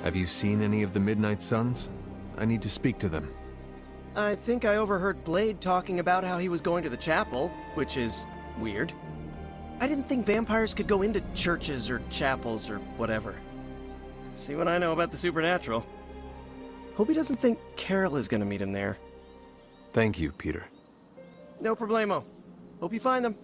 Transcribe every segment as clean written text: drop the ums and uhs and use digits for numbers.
Have you seen any of the Midnight Suns? I need to speak to them. I think I overheard Blade talking about how he was going to the chapel, which is weird. I didn't think vampires could go into churches or chapels or whatever. See what I know about the supernatural. Hope he doesn't think Carol is gonna meet him there. Thank you, Peter. No problemo. Hope you find them.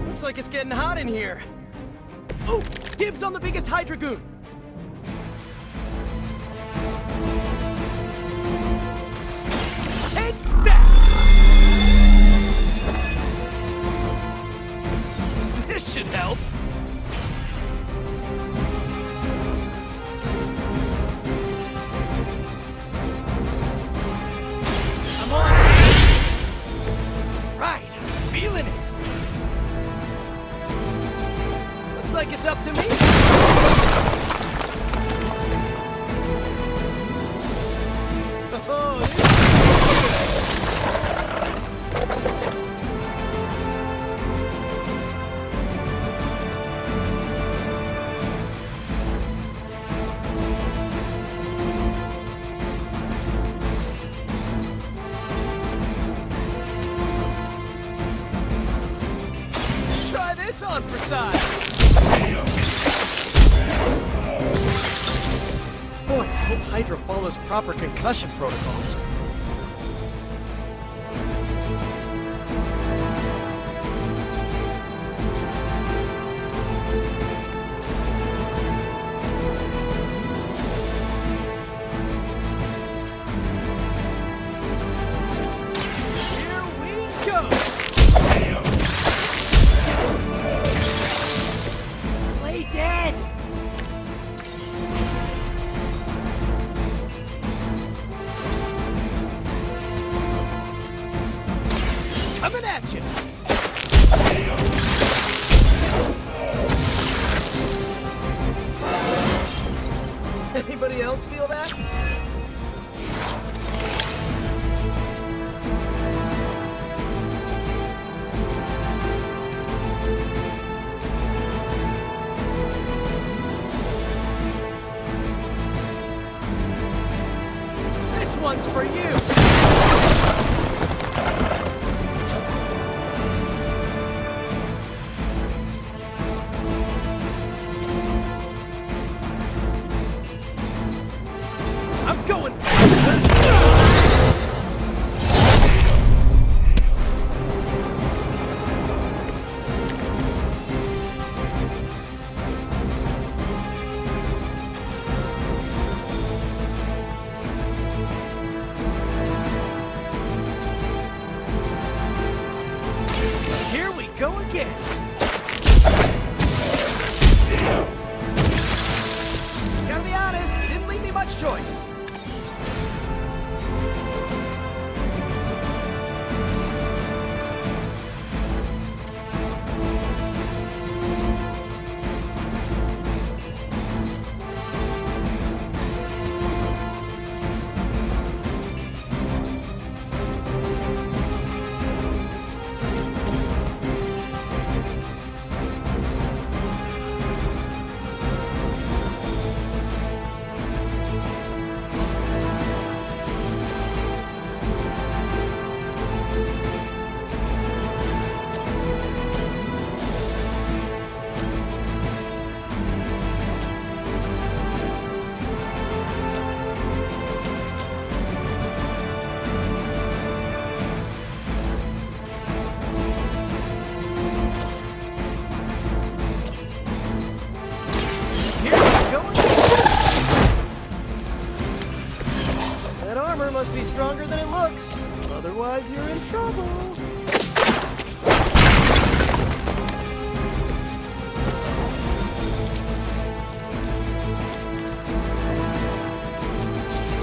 Looks like it's getting hot in here. Oh, dibs on the biggest Hydra goon. Take that! This should help. I'm on. Right, feeling it. Looks like it's up to me. Oh, try this on for size. Boy, I hope Hydra follows proper concussion protocols. Here we go! Play dead! Coming at you! Anybody else feel that? This one's for you! I'm going Here we go again. Gotta be honest, you didn't leave me much choice. armor must be stronger than it looks. Otherwise, you're in trouble.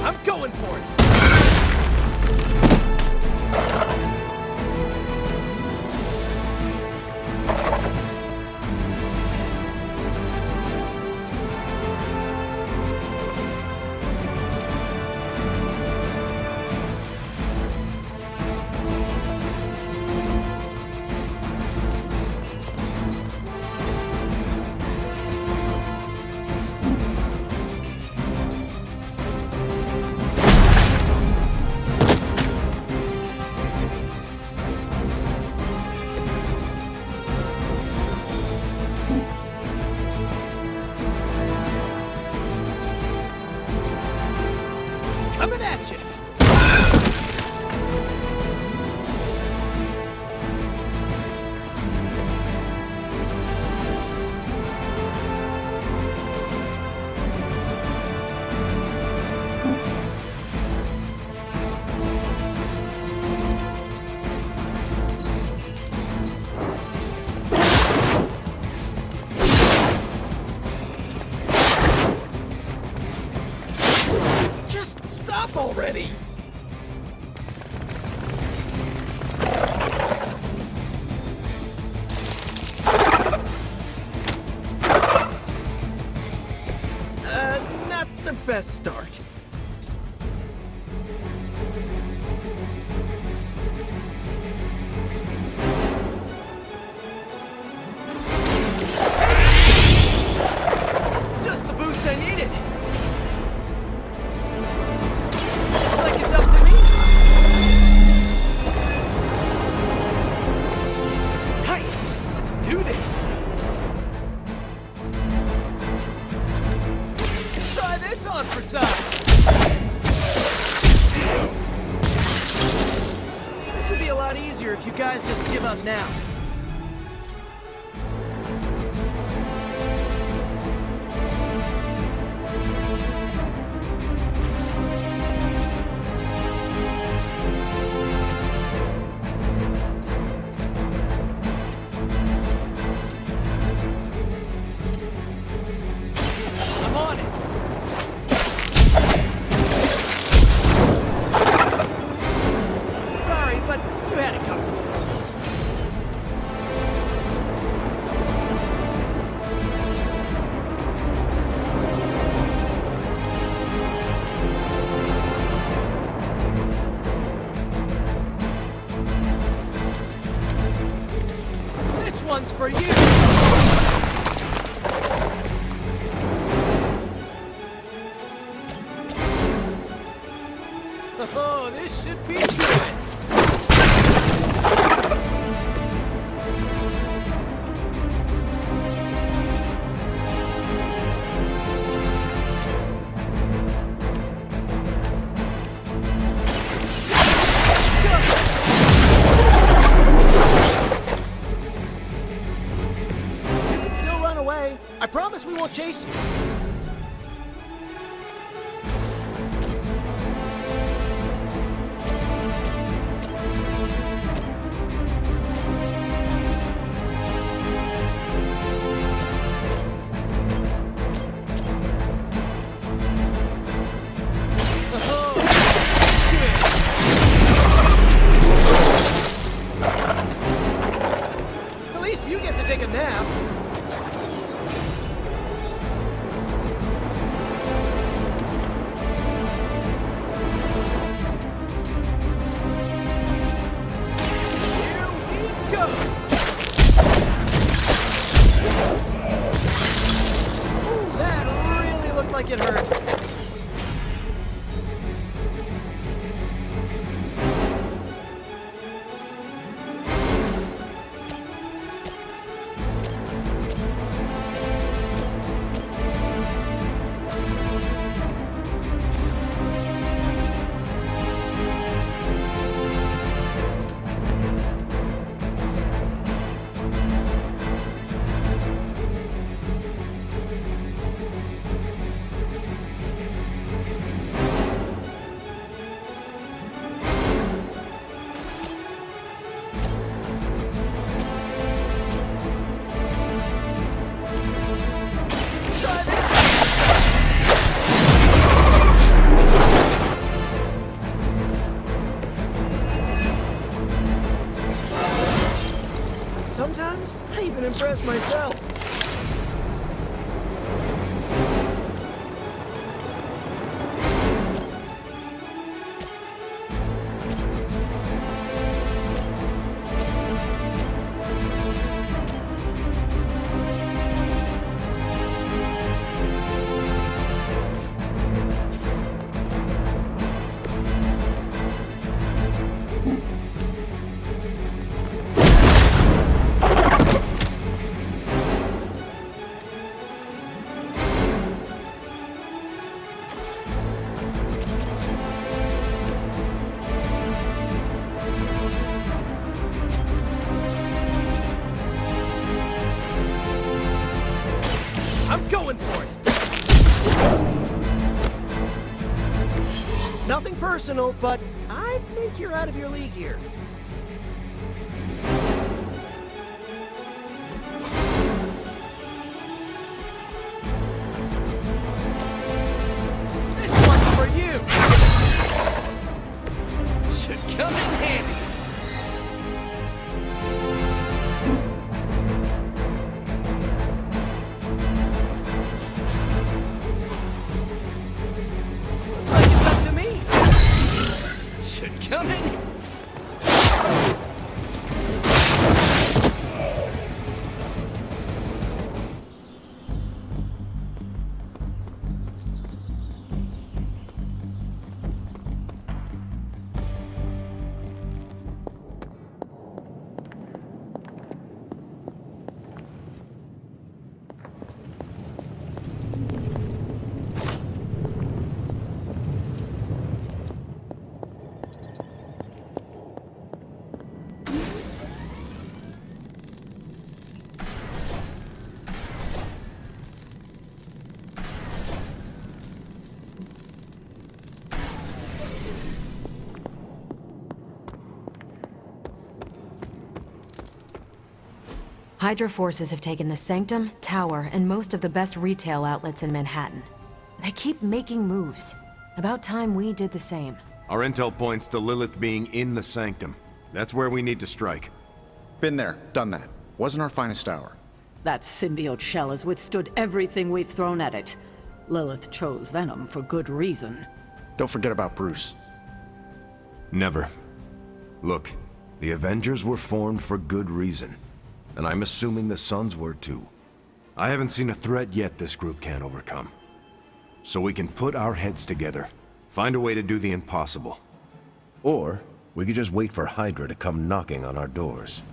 I'm going for it. Coming at you! Just stop already! Not the best start. Just the boost I needed! Looks like it's up to me! Nice! Let's do this! Try this on for size! This would be a lot easier if you guys just give up now. I'm on it! Sorry, but you had it covered. This one's for you! Oh, this should be good! You can still run away. I promise we won't chase you. At least you get to take a nap. impressed myself. I'm going for it! Nothing personal, but I think you're out of your league here. This one's for you! Should come in handy. Come in! Hydra forces have taken the Sanctum, Tower, and most of the best retail outlets in Manhattan. They keep making moves. About time we did the same. Our intel points to Lilith being in the Sanctum. That's where we need to strike. Been there, done that. Wasn't our finest hour. That symbiote shell has withstood everything we've thrown at it. Lilith chose Venom for good reason. Don't forget about Bruce. Never. Look, the Avengers were formed for good reason. And I'm assuming the SUNS were too. I haven't seen a threat yet this group can't overcome. So we can put our heads together, find a way to do the impossible. Or we could just wait for Hydra to come knocking on our doors.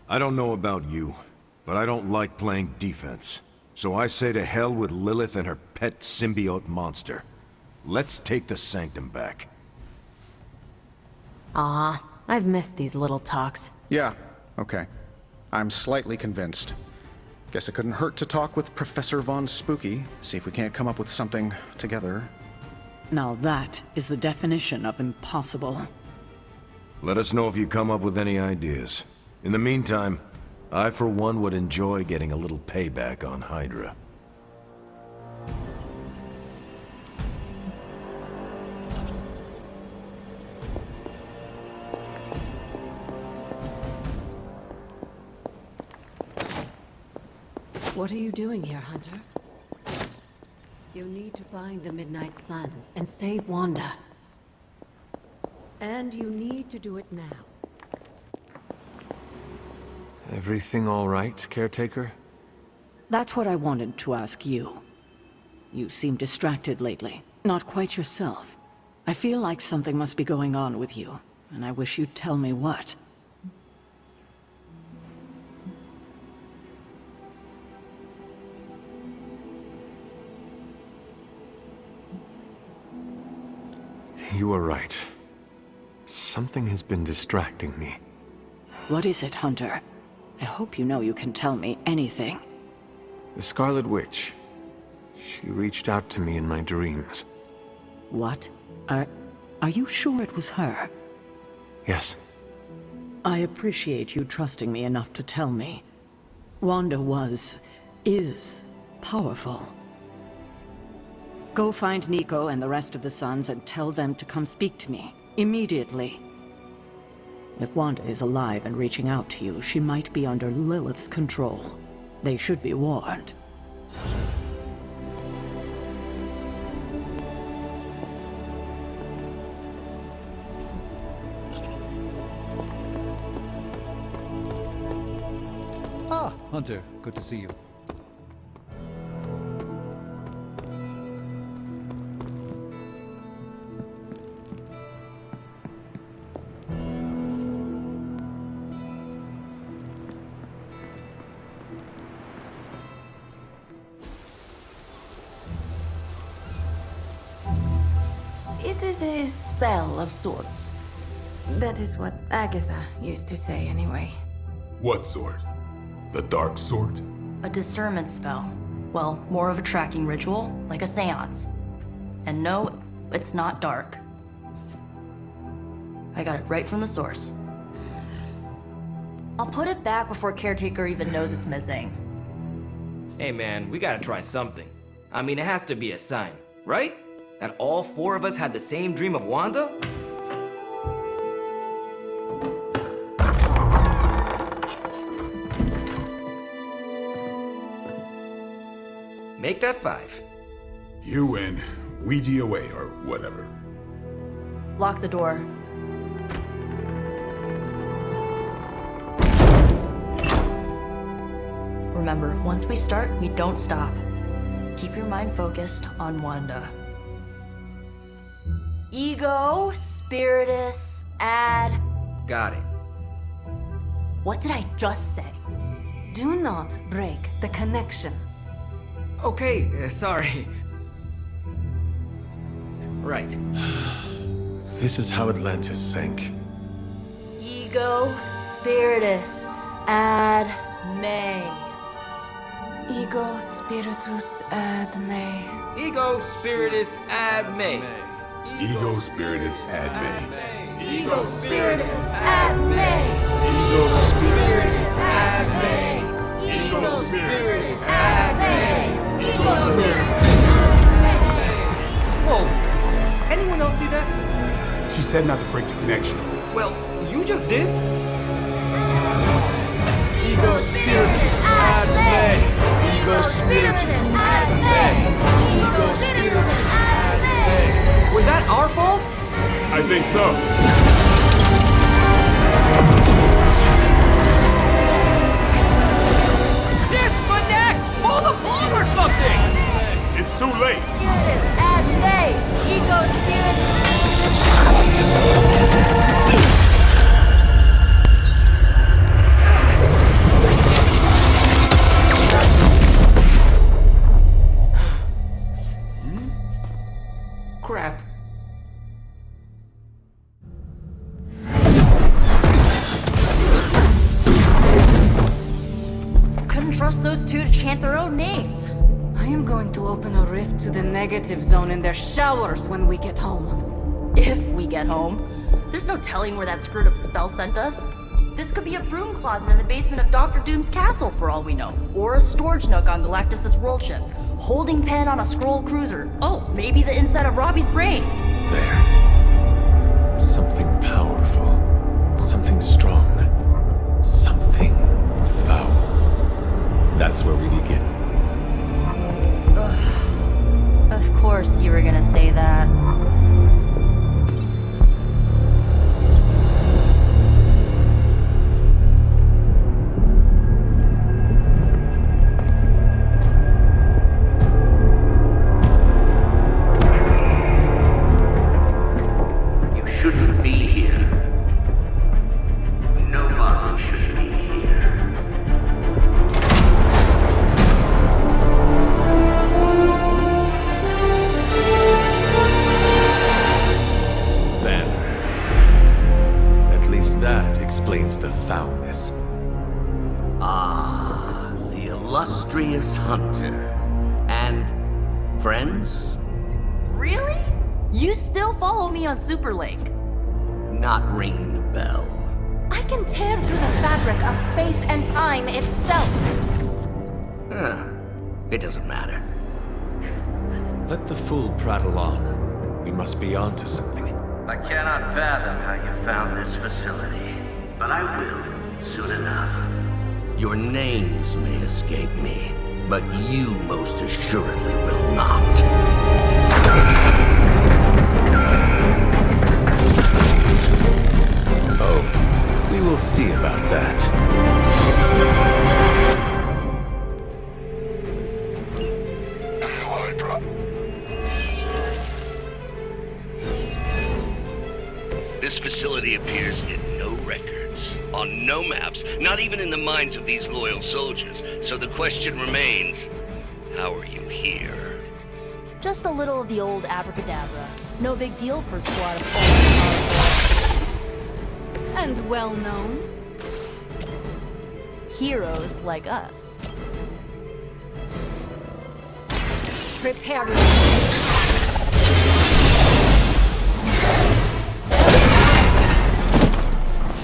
I don't know about you, but I don't like playing defense. So I say to hell with Lilith and her pet symbiote monster. Let's take the Sanctum back. I've missed these little talks. Yeah, okay. I'm slightly convinced. Guess it couldn't hurt to talk with Professor Von Spooky, see if we can't come up with something together. Now that is the definition of impossible. Let us know if you come up with any ideas. In the meantime, I for one would enjoy getting a little payback on Hydra. What are you doing here, Hunter? You need to find the Midnight Suns and save Wanda. And you need to do it now. Everything all right, caretaker? That's what I wanted to ask you. You seem distracted lately, not quite yourself. I feel like something must be going on with you, and I wish you'd tell me what. You are right. Something has been distracting me. What is it, Hunter? I hope you know you can tell me anything. The Scarlet Witch. She reached out to me in my dreams. What? Are you sure it was her? Yes. I appreciate you trusting me enough to tell me. Wanda is powerful. Go find Nico and the rest of the Suns and tell them to come speak to me. Immediately. If Wanda is alive and reaching out to you, she might be under Lilith's control. They should be warned. Ah, Hunter, good to see you. It is a spell of sorts. That is what Agatha used to say, anyway. What sort? The dark sort? A discernment spell. Well, more of a tracking ritual, like a seance. And no, it's not dark. I got it right from the source. I'll put it back before Caretaker even knows it's missing. Hey man, we gotta try something. I mean, it has to be a sign, right? That all four of us had the same dream of Wanda? Make that 5. You win. Ouija away, or whatever. Lock the door. Remember, once we start, we don't stop. Keep your mind focused on Wanda. Ego, spiritus, ad. Got it. What did I just say? Do not break the connection. Okay, sorry. Right. This is how Atlantis sank. Ego, spiritus, ad, me. Ego spiritus ad me. Ego spiritus ad me. Ego spiritus ad me. Ego, spiritus, ad me. Ego Spiritus, ad me. Ego spiritus ad me. Ego, spiritus. Whoa! Anyone else see that? She said not to break the connection. Well, you just did. Ego, spiritus, ad me. Ego, spiritus, ad me. Ego, spiritus, ad me. Was that our fault? I think so. Disconnect! Pull the plug or something! It's too late. Spiritus, ad me. Ego, spiritus. Crap. Couldn't trust those two to chant their own names. I am going to open a rift to the negative zone in their showers when we get home. If we get home. There's no telling where that screwed up spell sent us. This could be a broom closet in the basement of Dr. Doom's castle for all we know. Or a storage nook on Galactus' world ship. Holding pen on a scroll cruiser. Oh, maybe the inside of Robbie's brain. There. Something powerful. Something strong. Something foul. That's where we begin. Of course you were gonna say that. Shouldn't be here. Nobody should be here. Banner. At least that explains the foulness. Ah, the illustrious hunter. And friends? Really? You still follow me on Superlink? Not ring the bell. I can tear through the fabric of space and time itself. It doesn't matter. Let the fool prattle on. We must be onto something. I cannot fathom how you found this facility. but I will soon enough. Your names may escape me, but you most assuredly will not. Oh, we will see about that. This facility appears in no records, on no maps, not even in the minds of these loyal soldiers. So the question remains, how are you here? Just a little of the old abracadabra. No big deal for a squad of old and well-known heroes like us. Prepare yourself.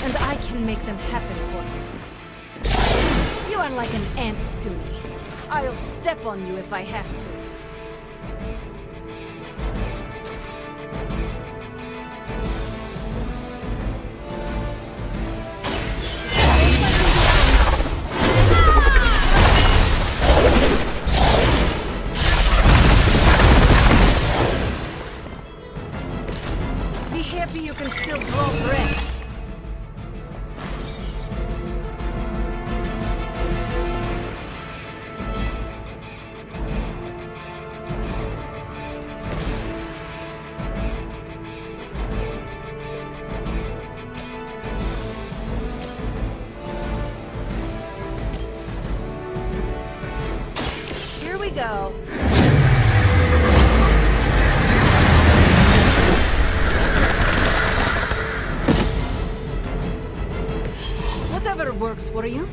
And I can make them happen for you. You are like an ant to me. I'll step on you if I have to. Be happy you can still draw breath. Here we go. Whatever works for you.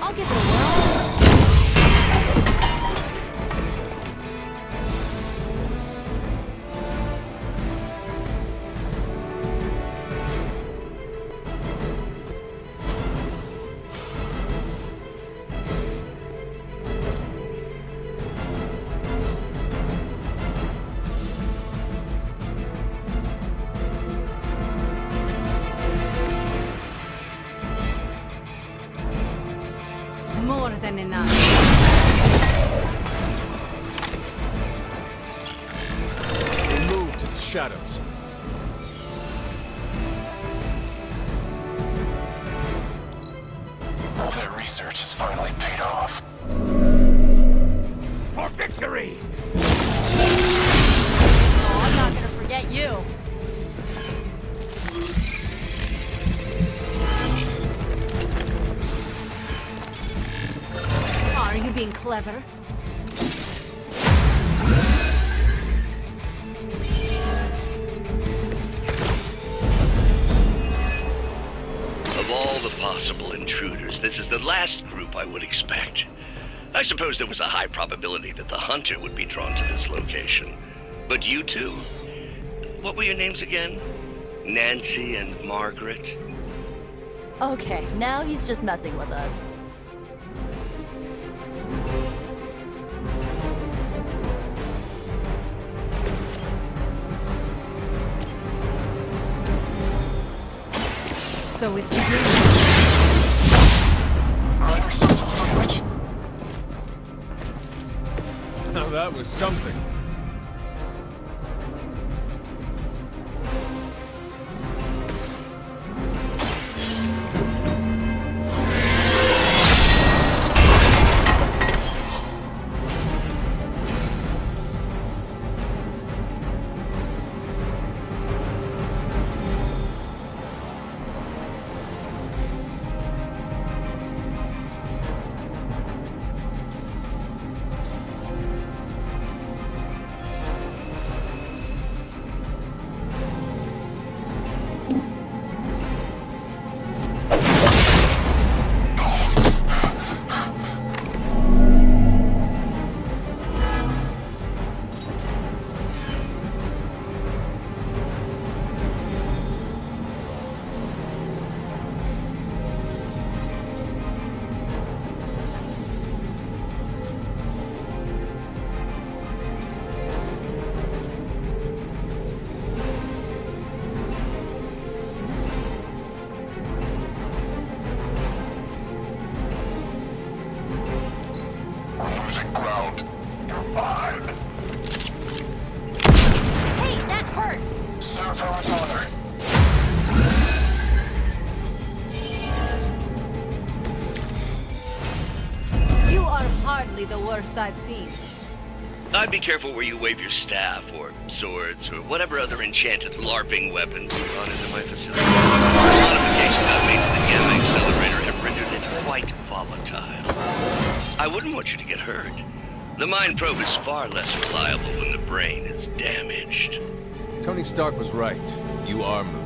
I'll give it a whirl. More than enough. They move to the shadows. Their research has finally paid off. For victory! Oh, I'm not gonna forget you. Are you being clever? Of all the possible intruders, this is the last group I would expect. I suppose there was a high probability that the hunter would be drawn to this location. But you two? What were your names again? Nancy and Margaret? Okay, now he's just messing with us. So it's begins. Now that was something. hardly the worst I've seen. I'd be careful where you wave your staff, or swords, or whatever other enchanted LARPing weapons you brought into my facility. The modifications I've made to the gamma accelerator have rendered it quite volatile. I wouldn't want you to get hurt. The mind probe is far less reliable when the brain is damaged. Tony Stark was right. You are moody.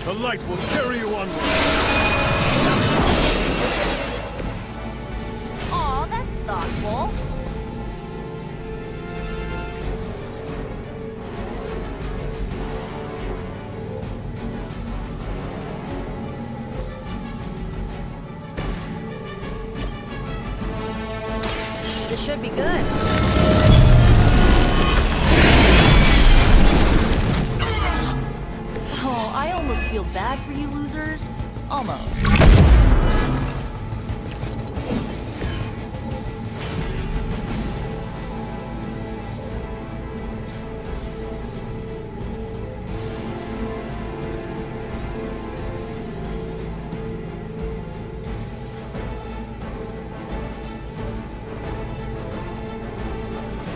The light will carry you onward. Aw, that's thoughtful. This should be good. Oh, I almost feel bad for you losers. Almost.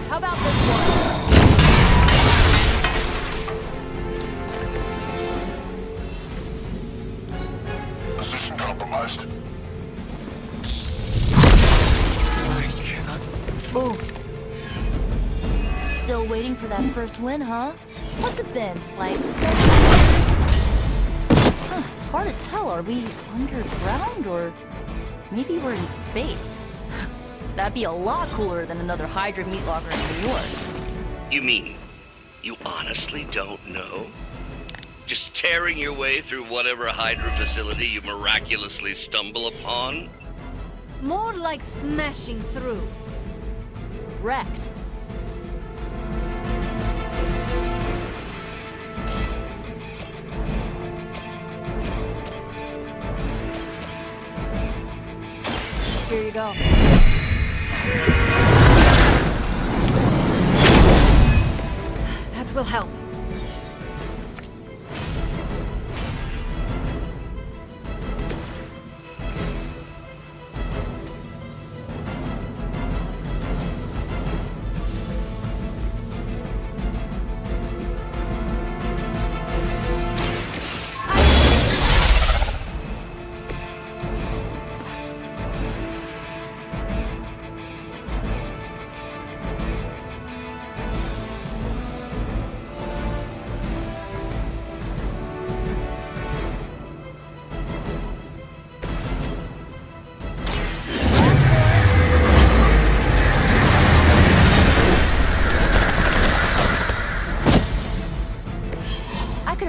How about this one? Position compromised. I cannot move. Still waiting for that first win, huh? What's it been, like 7 years? Huh, it's hard to tell. Are we underground or maybe we're in space? That'd be a lot cooler than another Hydra meat locker in New York. You mean, you honestly don't know? Just tearing your way through whatever Hydra facility you miraculously stumble upon? More like smashing through. Wrecked. Here you go. That will help.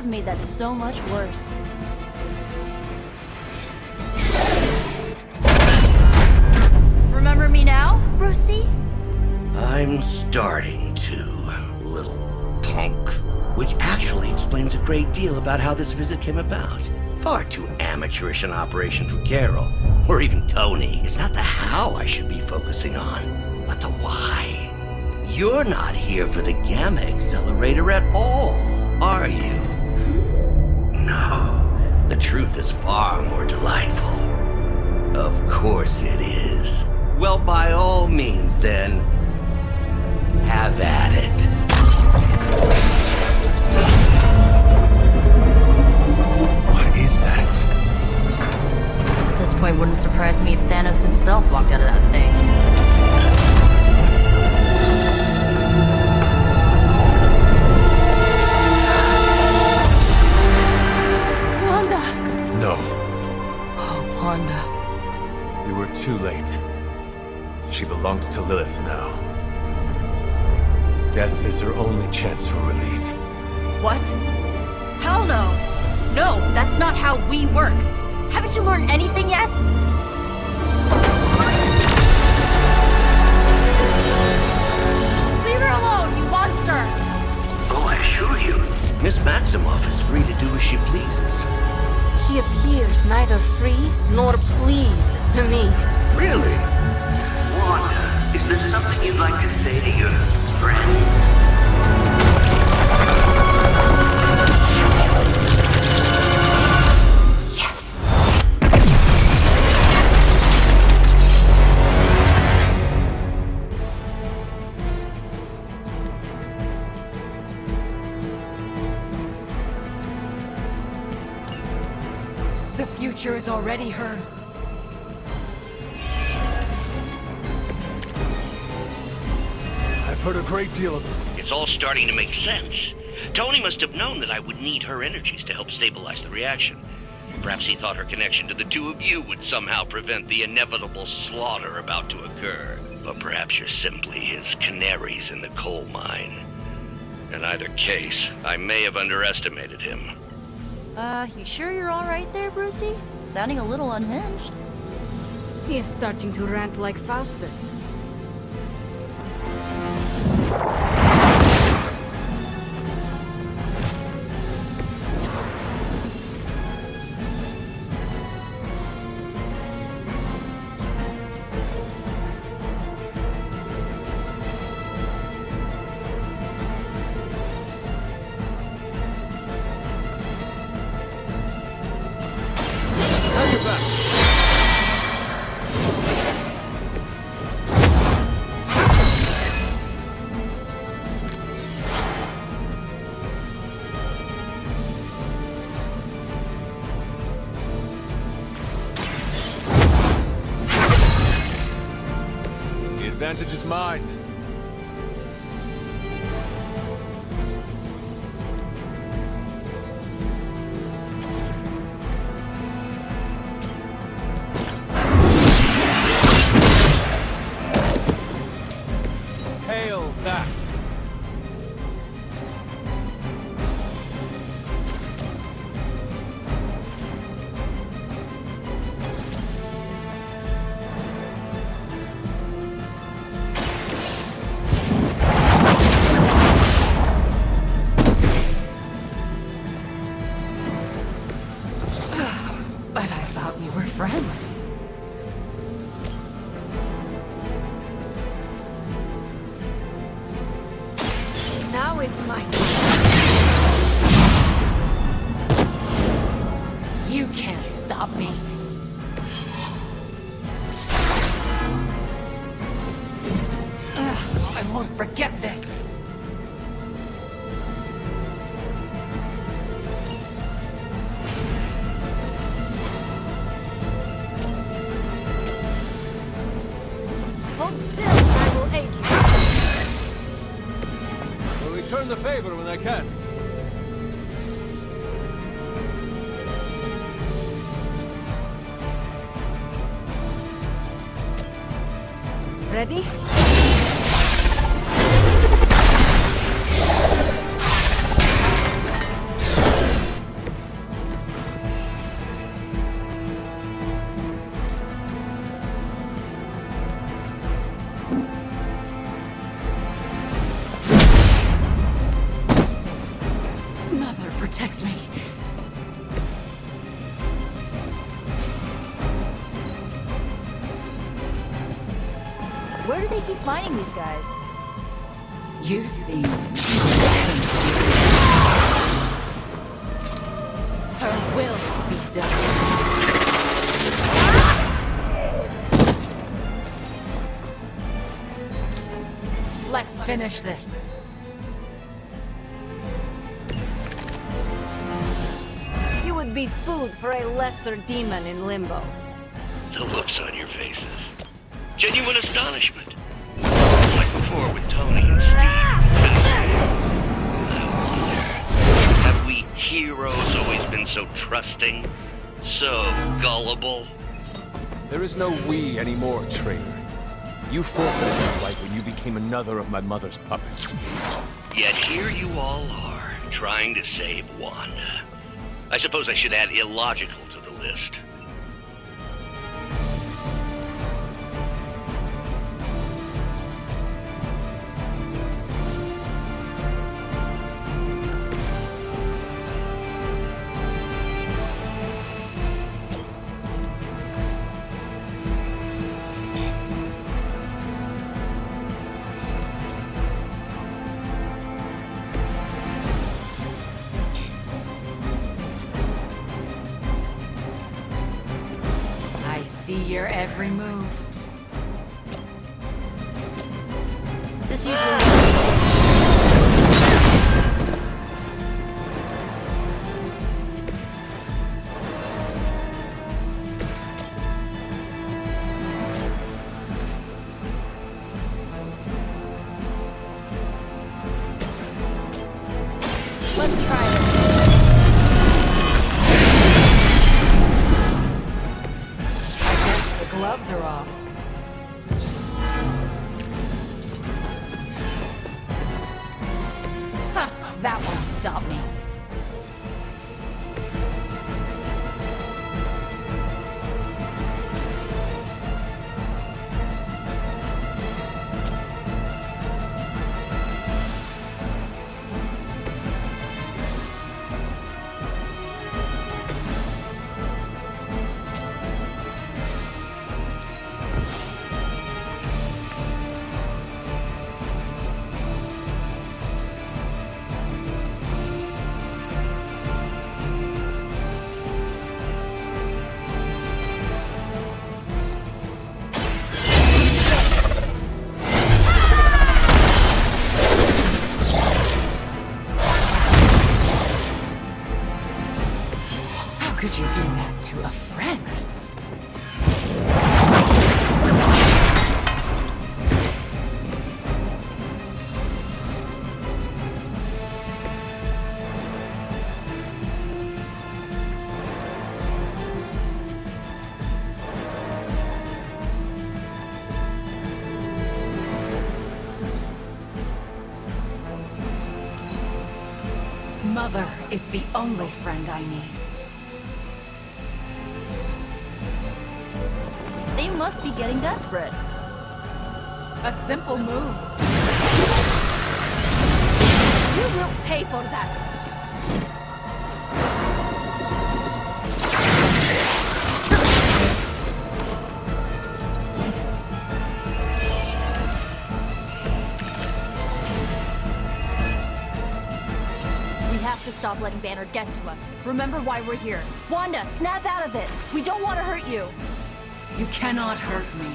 Made that so much worse. Remember me now, Brucey? I'm starting to, little punk. Which actually explains a great deal about how this visit came about. Far too amateurish an operation for Carol, or even Tony. It's not the how I should be focusing on, but the why. You're not here for the gamma accelerator at all, are you? No, the truth is far more delightful. Of course it is. Well, by all means, then, have at it. What is that? At this point, wouldn't surprise me if Thanos himself walked out of that thing. No. Oh, Wanda. We were too late. She belongs to Lilith now. Death is her only chance for release. What? Hell no! No, that's not how we work. Haven't you learned anything yet? Leave her alone, you monster! Oh, I assure you, Miss Maximoff is free to do as she pleases. She appears neither free nor pleased to me. Really? Wanda, is there something you'd like to say to your friends? future is already hers. I've heard a great deal of... It's all starting to make sense. Tony must have known that I would need her energies to help stabilize the reaction. Perhaps he thought her connection to the two of you would somehow prevent the inevitable slaughter about to occur. But perhaps you're simply his canaries in the coal mine. In either case, I may have underestimated him. You sure you're alright there, Brucey? Sounding a little unhinged. He is starting to rant like Faustus. The advantage is mine. Hail that! But I thought we were friends. Now is my You can't stop me. I won't forget this. Hold still, I will aid you. Will return the favor when I can. Ready? Mother, protect me. Where do they keep finding these guys? You see. Her will be done. Let's finish this. You would be food for a lesser demon in limbo. The looks on your faces. Genuine astonishment. Like before with Tony and Steve. I wonder, have we heroes always been so trusting? So gullible? There is no we anymore, traitor. You forfeited your right when you became another of my mother's puppets. Yet here you all are, trying to save Wanda. I suppose I should add illogical to the list. See your every move. This usually... Let's try it. I guess the gloves are off. Ha! That won't stop me. How could you do that to a friend? Mother is the only friend I need. They must be getting desperate. A simple move. You will pay for that. We have to stop letting Banner get to us. Remember why we're here. Wanda, snap out of it. We don't want to hurt you. You cannot hurt me.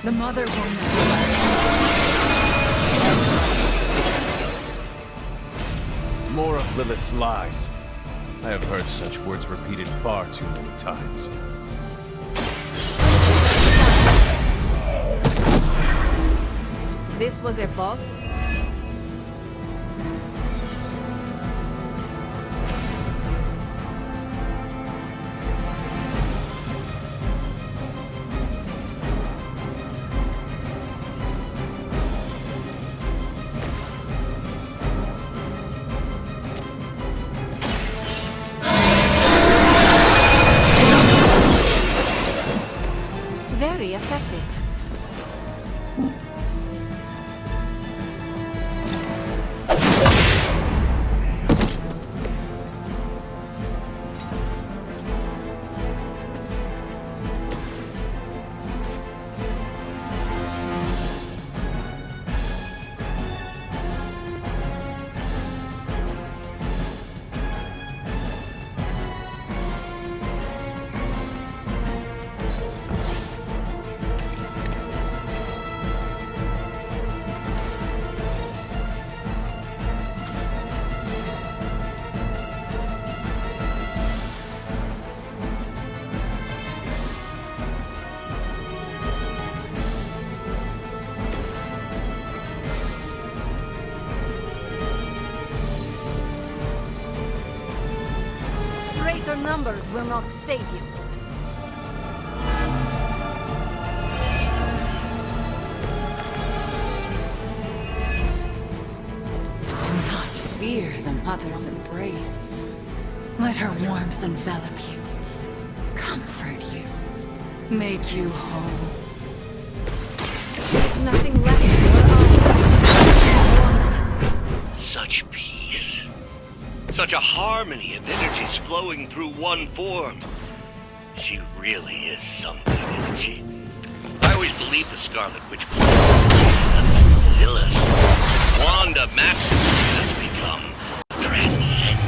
The Mother will never. More of Lilith's lies. I have heard such words repeated far too many times. This was a boss? Very effective. Greater numbers will not save you. Do not fear the Mother's embrace. Let her warmth envelop you, comfort you, make you whole. There's nothing left in your eyes. Such peace. Such a harmony of energies flowing through one form. She really is something, isn't she? I always believed the Scarlet Witch was Lilith. Wanda Maximus has become transcendent.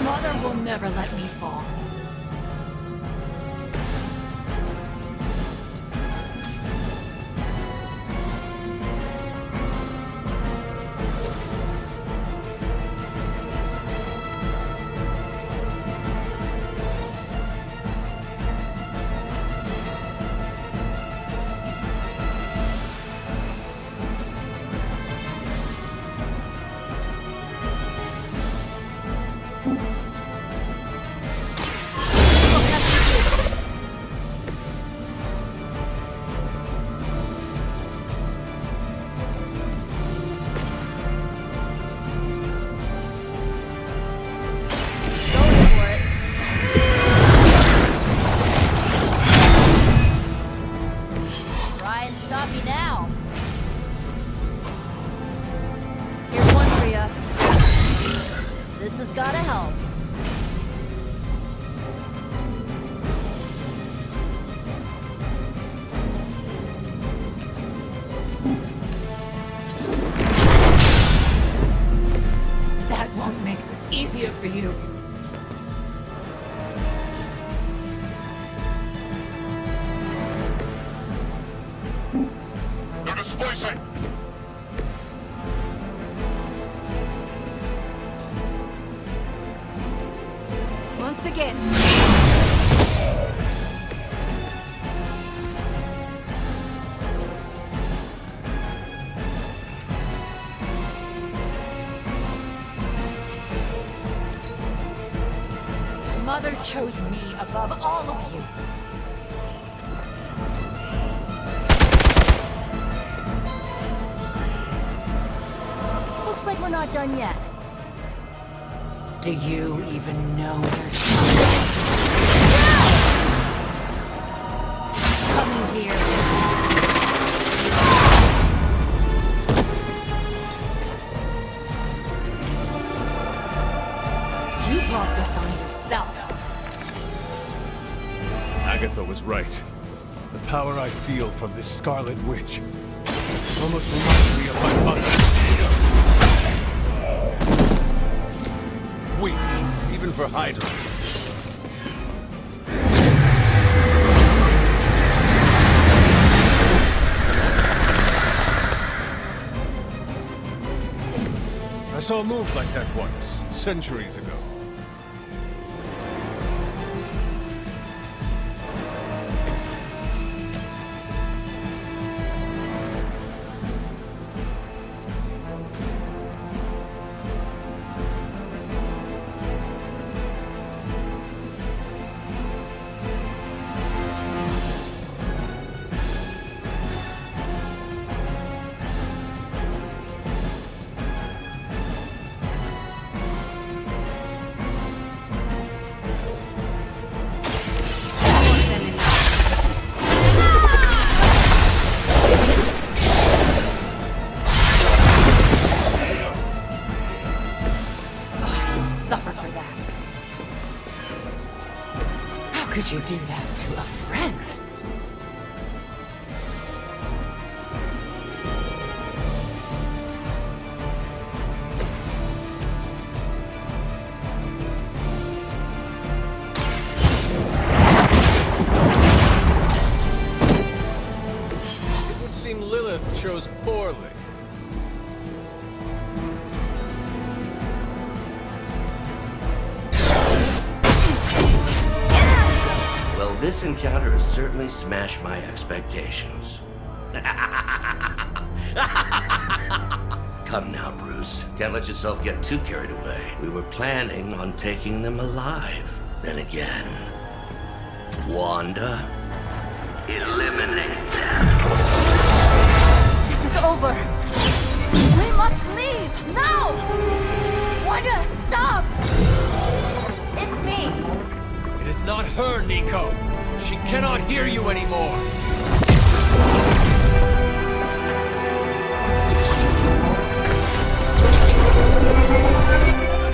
Mother will never let me fall. Try and stop me now. Here's one for ya. This has gotta help. That won't make this easier for you. They're displacing! Once again. Mother chose me above all of you. Looks like we're not done yet. Do you even know yourself? Coming here. You brought this on yourself. Agatha was right. The power I feel from this Scarlet Witch almost reminds me of my mother. Weak, even for Hydra. I saw a move like that once, centuries ago. Could you do that to a friend? It would seem Lilith chose poorly. This encounter has certainly smashed my expectations. Come now, Bruce. Can't let yourself get too carried away. We were planning on taking them alive. Then again, Wanda, eliminate them. This is over. We must leave now. Wanda, stop! It's me. It is not her, Nico. She cannot hear you anymore.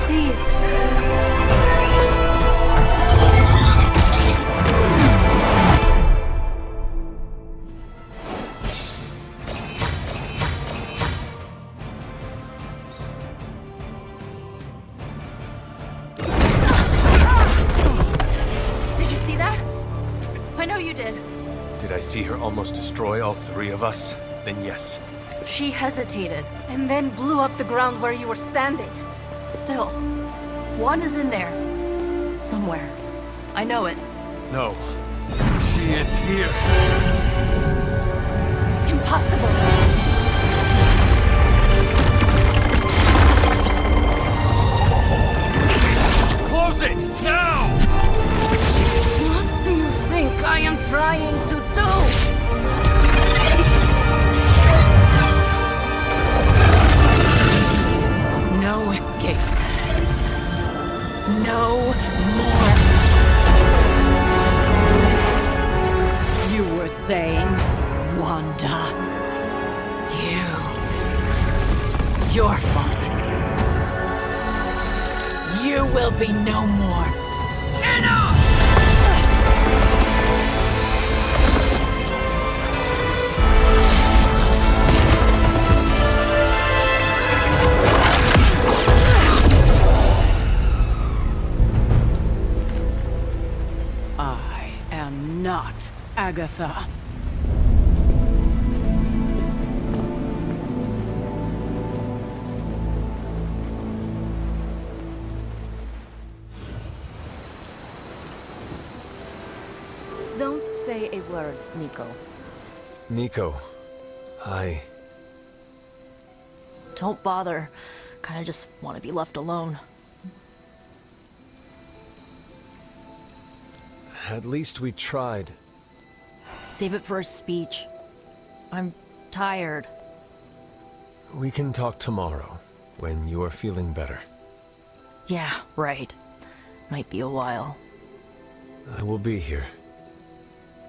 Please. Did you see that? I know you did. Did I see her almost destroy all three of us? Then yes. She hesitated. And then blew up the ground where you were standing. Still, Wanda's in there. Somewhere. I know it. No. She is here. Impossible. trying to do? No escape. No more. You were saying, Wanda. Your fault. You will be no more. Enough! I am not Agatha. Don't say a word, Nico. Nico, Don't bother. Kinda just want to be left alone. At least we tried. Save it for a speech. I'm tired. We can talk tomorrow, when you are feeling better. Yeah, right. Might be a while. I will be here.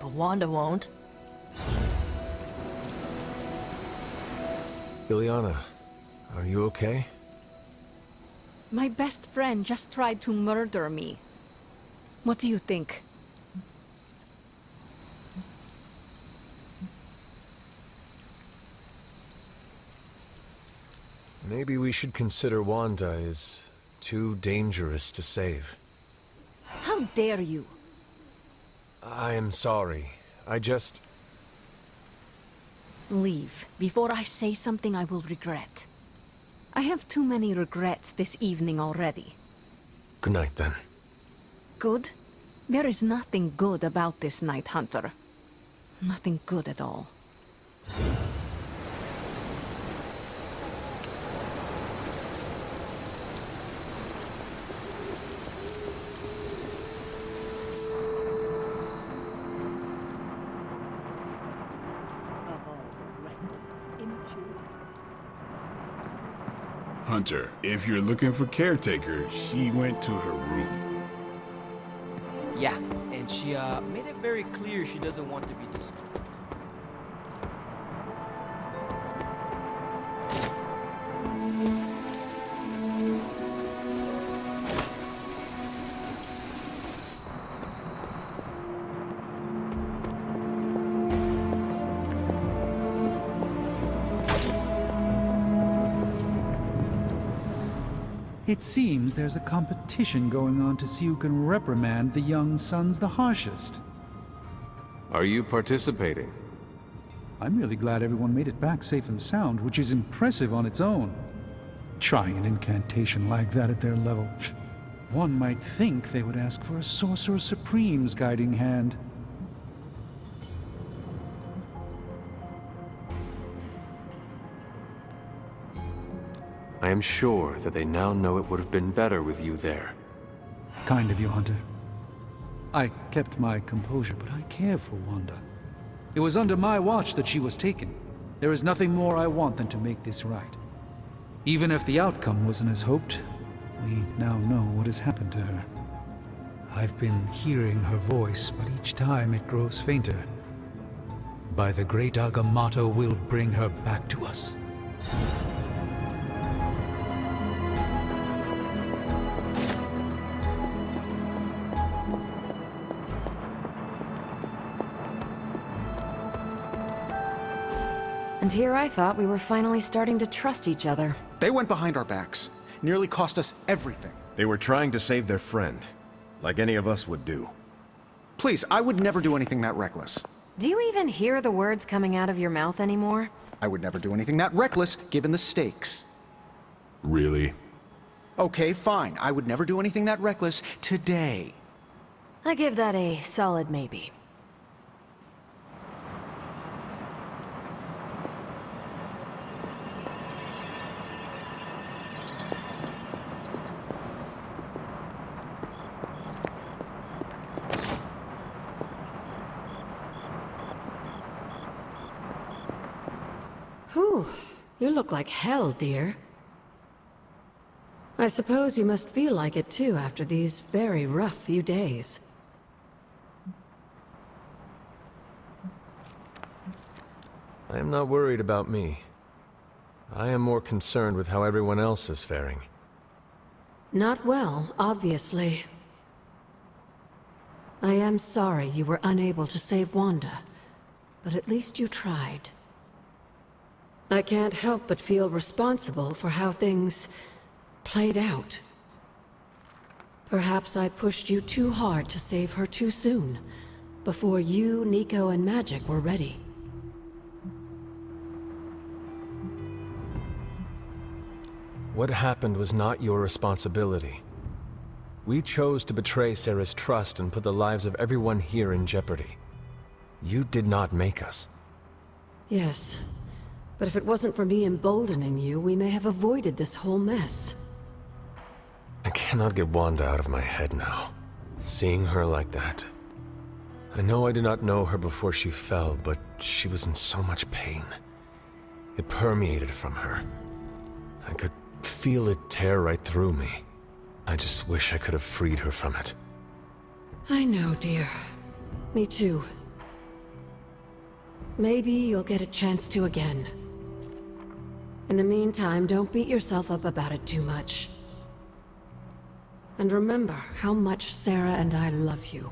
But Wanda won't. Ileana, are you okay? My best friend just tried to murder me. What do you think? Maybe we should consider Wanda is too dangerous to save. How dare you? I am sorry. I just... Leave, before I say something I will regret. I have too many regrets this evening already. Good night, then. Good? There is nothing good about this night, Hunter. Nothing good at all. Hunter, if you're looking for caretaker, she went to her room. Yeah, and she made it very clear she doesn't want to be disturbed. It seems there's a competition going on to see who can reprimand the young sons the harshest. Are you participating? I'm really glad everyone made it back safe and sound, which is impressive on its own. Trying an incantation like that at their level. One might think they would ask for a Sorcerer Supreme's guiding hand. I am sure that they now know it would have been better with you there. Kind of you, Hunter. I kept my composure, but I care for Wanda. It was under my watch that she was taken. There is nothing more I want than to make this right. Even if the outcome wasn't as hoped, we now know what has happened to her. I've been hearing her voice, but each time it grows fainter. By the great Agamotto, we'll bring her back to us. And here I thought we were finally starting to trust each other. They went behind our backs. Nearly cost us everything. They were trying to save their friend, like any of us would do. Please, I would never do anything that reckless. Do you even hear the words coming out of your mouth anymore? I would never do anything that reckless, given the stakes. Really? Okay, fine. I would never do anything that reckless today. I give that a solid maybe. Whew, you look like hell, dear. I suppose you must feel like it too after these very rough few days. I am not worried about me. I am more concerned with how everyone else is faring. Not well, obviously. I am sorry you were unable to save Wanda, but at least you tried. I can't help but feel responsible for how things played out. Perhaps I pushed you too hard to save her too soon, before you, Nico, and Magik were ready. What happened was not your responsibility. We chose to betray Sarah's trust and put the lives of everyone here in jeopardy. You did not make us. Yes, but if it wasn't for me emboldening you, we may have avoided this whole mess. I cannot get Wanda out of my head now. Seeing her like that. I know I did not know her before she fell, but she was in so much pain. It permeated from her. I could feel it tear right through me. I just wish I could have freed her from it. I know, dear. Me too. Maybe you'll get a chance to again. In the meantime, don't beat yourself up about it too much. And remember how much Sarah and I love you.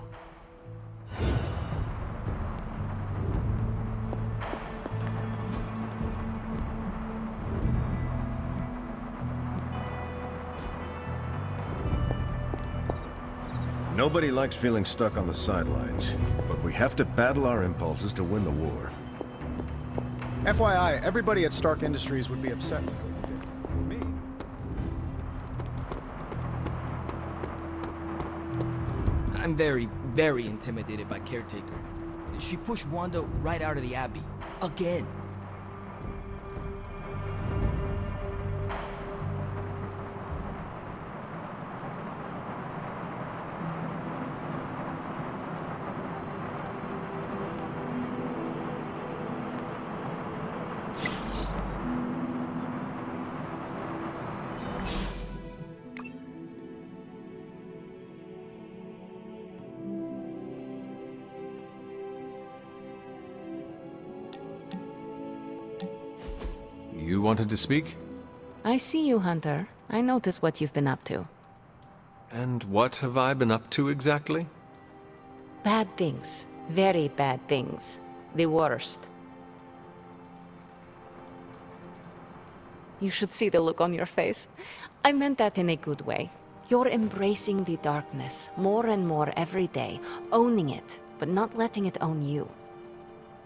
Nobody likes feeling stuck on the sidelines, but we have to battle our impulses to win the war. FYI, everybody at Stark Industries would be upset with what you did. Me? I'm very, very intimidated by Caretaker. She pushed Wanda right out of the Abbey. Again. You wanted to speak? I see you, Hunter. I notice what you've been up to. And what have I been up to exactly? Bad things. Very bad things. The worst. You should see the look on your face. I meant that in a good way. You're embracing the darkness more and more every day, owning it, but not letting it own you.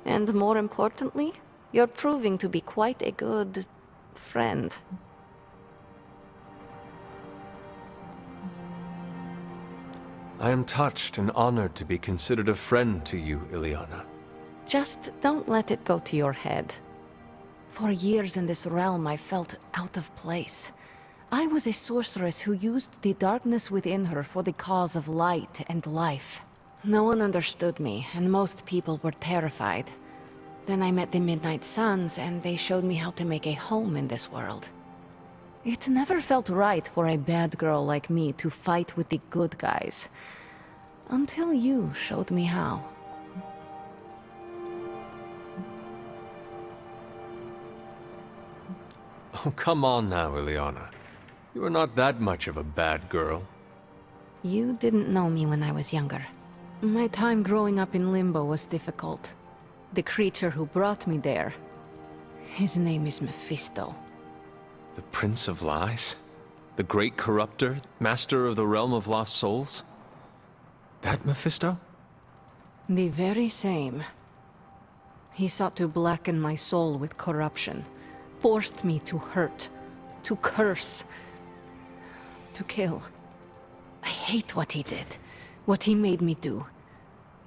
And more importantly, you're proving to be quite a good friend. I am touched and honored to be considered a friend to you, Ileana. Just don't let it go to your head. For years in this realm, I felt out of place. I was a sorceress who used the darkness within her for the cause of light and life. No one understood me, and most people were terrified. Then I met the Midnight Suns, and they showed me how to make a home in this world. It never felt right for a bad girl like me to fight with the good guys. Until you showed me how. Oh, come on now, Ileana. You are not that much of a bad girl. You didn't know me when I was younger. My time growing up in Limbo was difficult. The creature who brought me there, his name is Mephisto. The Prince of Lies? The Great Corruptor? Master of the Realm of Lost Souls? That Mephisto? The very same. He sought to blacken my soul with corruption, forced me to hurt, to curse, to kill. I hate what he did, what he made me do.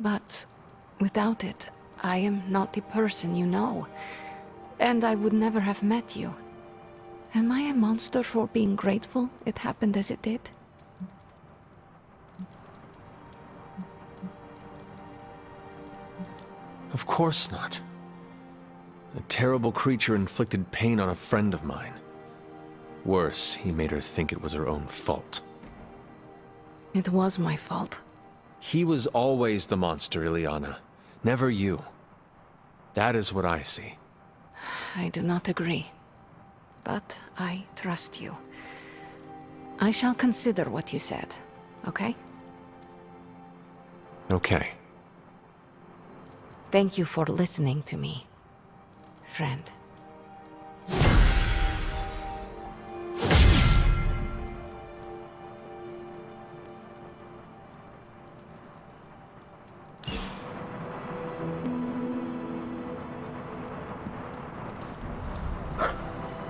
But without it, I am not the person you know, and I would never have met you. Am I a monster for being grateful it happened as it did? Of course not. A terrible creature inflicted pain on a friend of mine. Worse, he made her think it was her own fault. It was my fault. He was always the monster, Ileana. Never you. That is what I see. I do not agree. But I trust you. I shall consider what you said, okay? Okay. Thank you for listening to me, friend.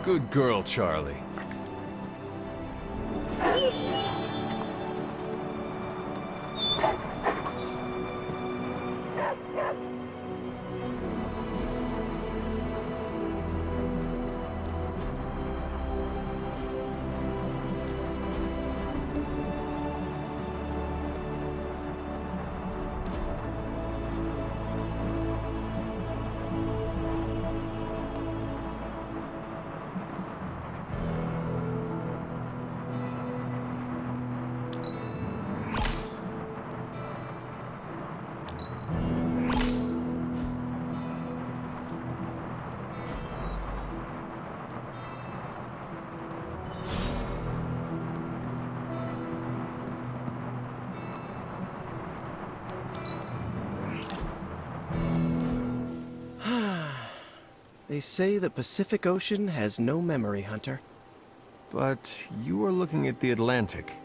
Good girl, Charlie. They say the Pacific Ocean has no memory, Hunter. But you were looking at the Atlantic.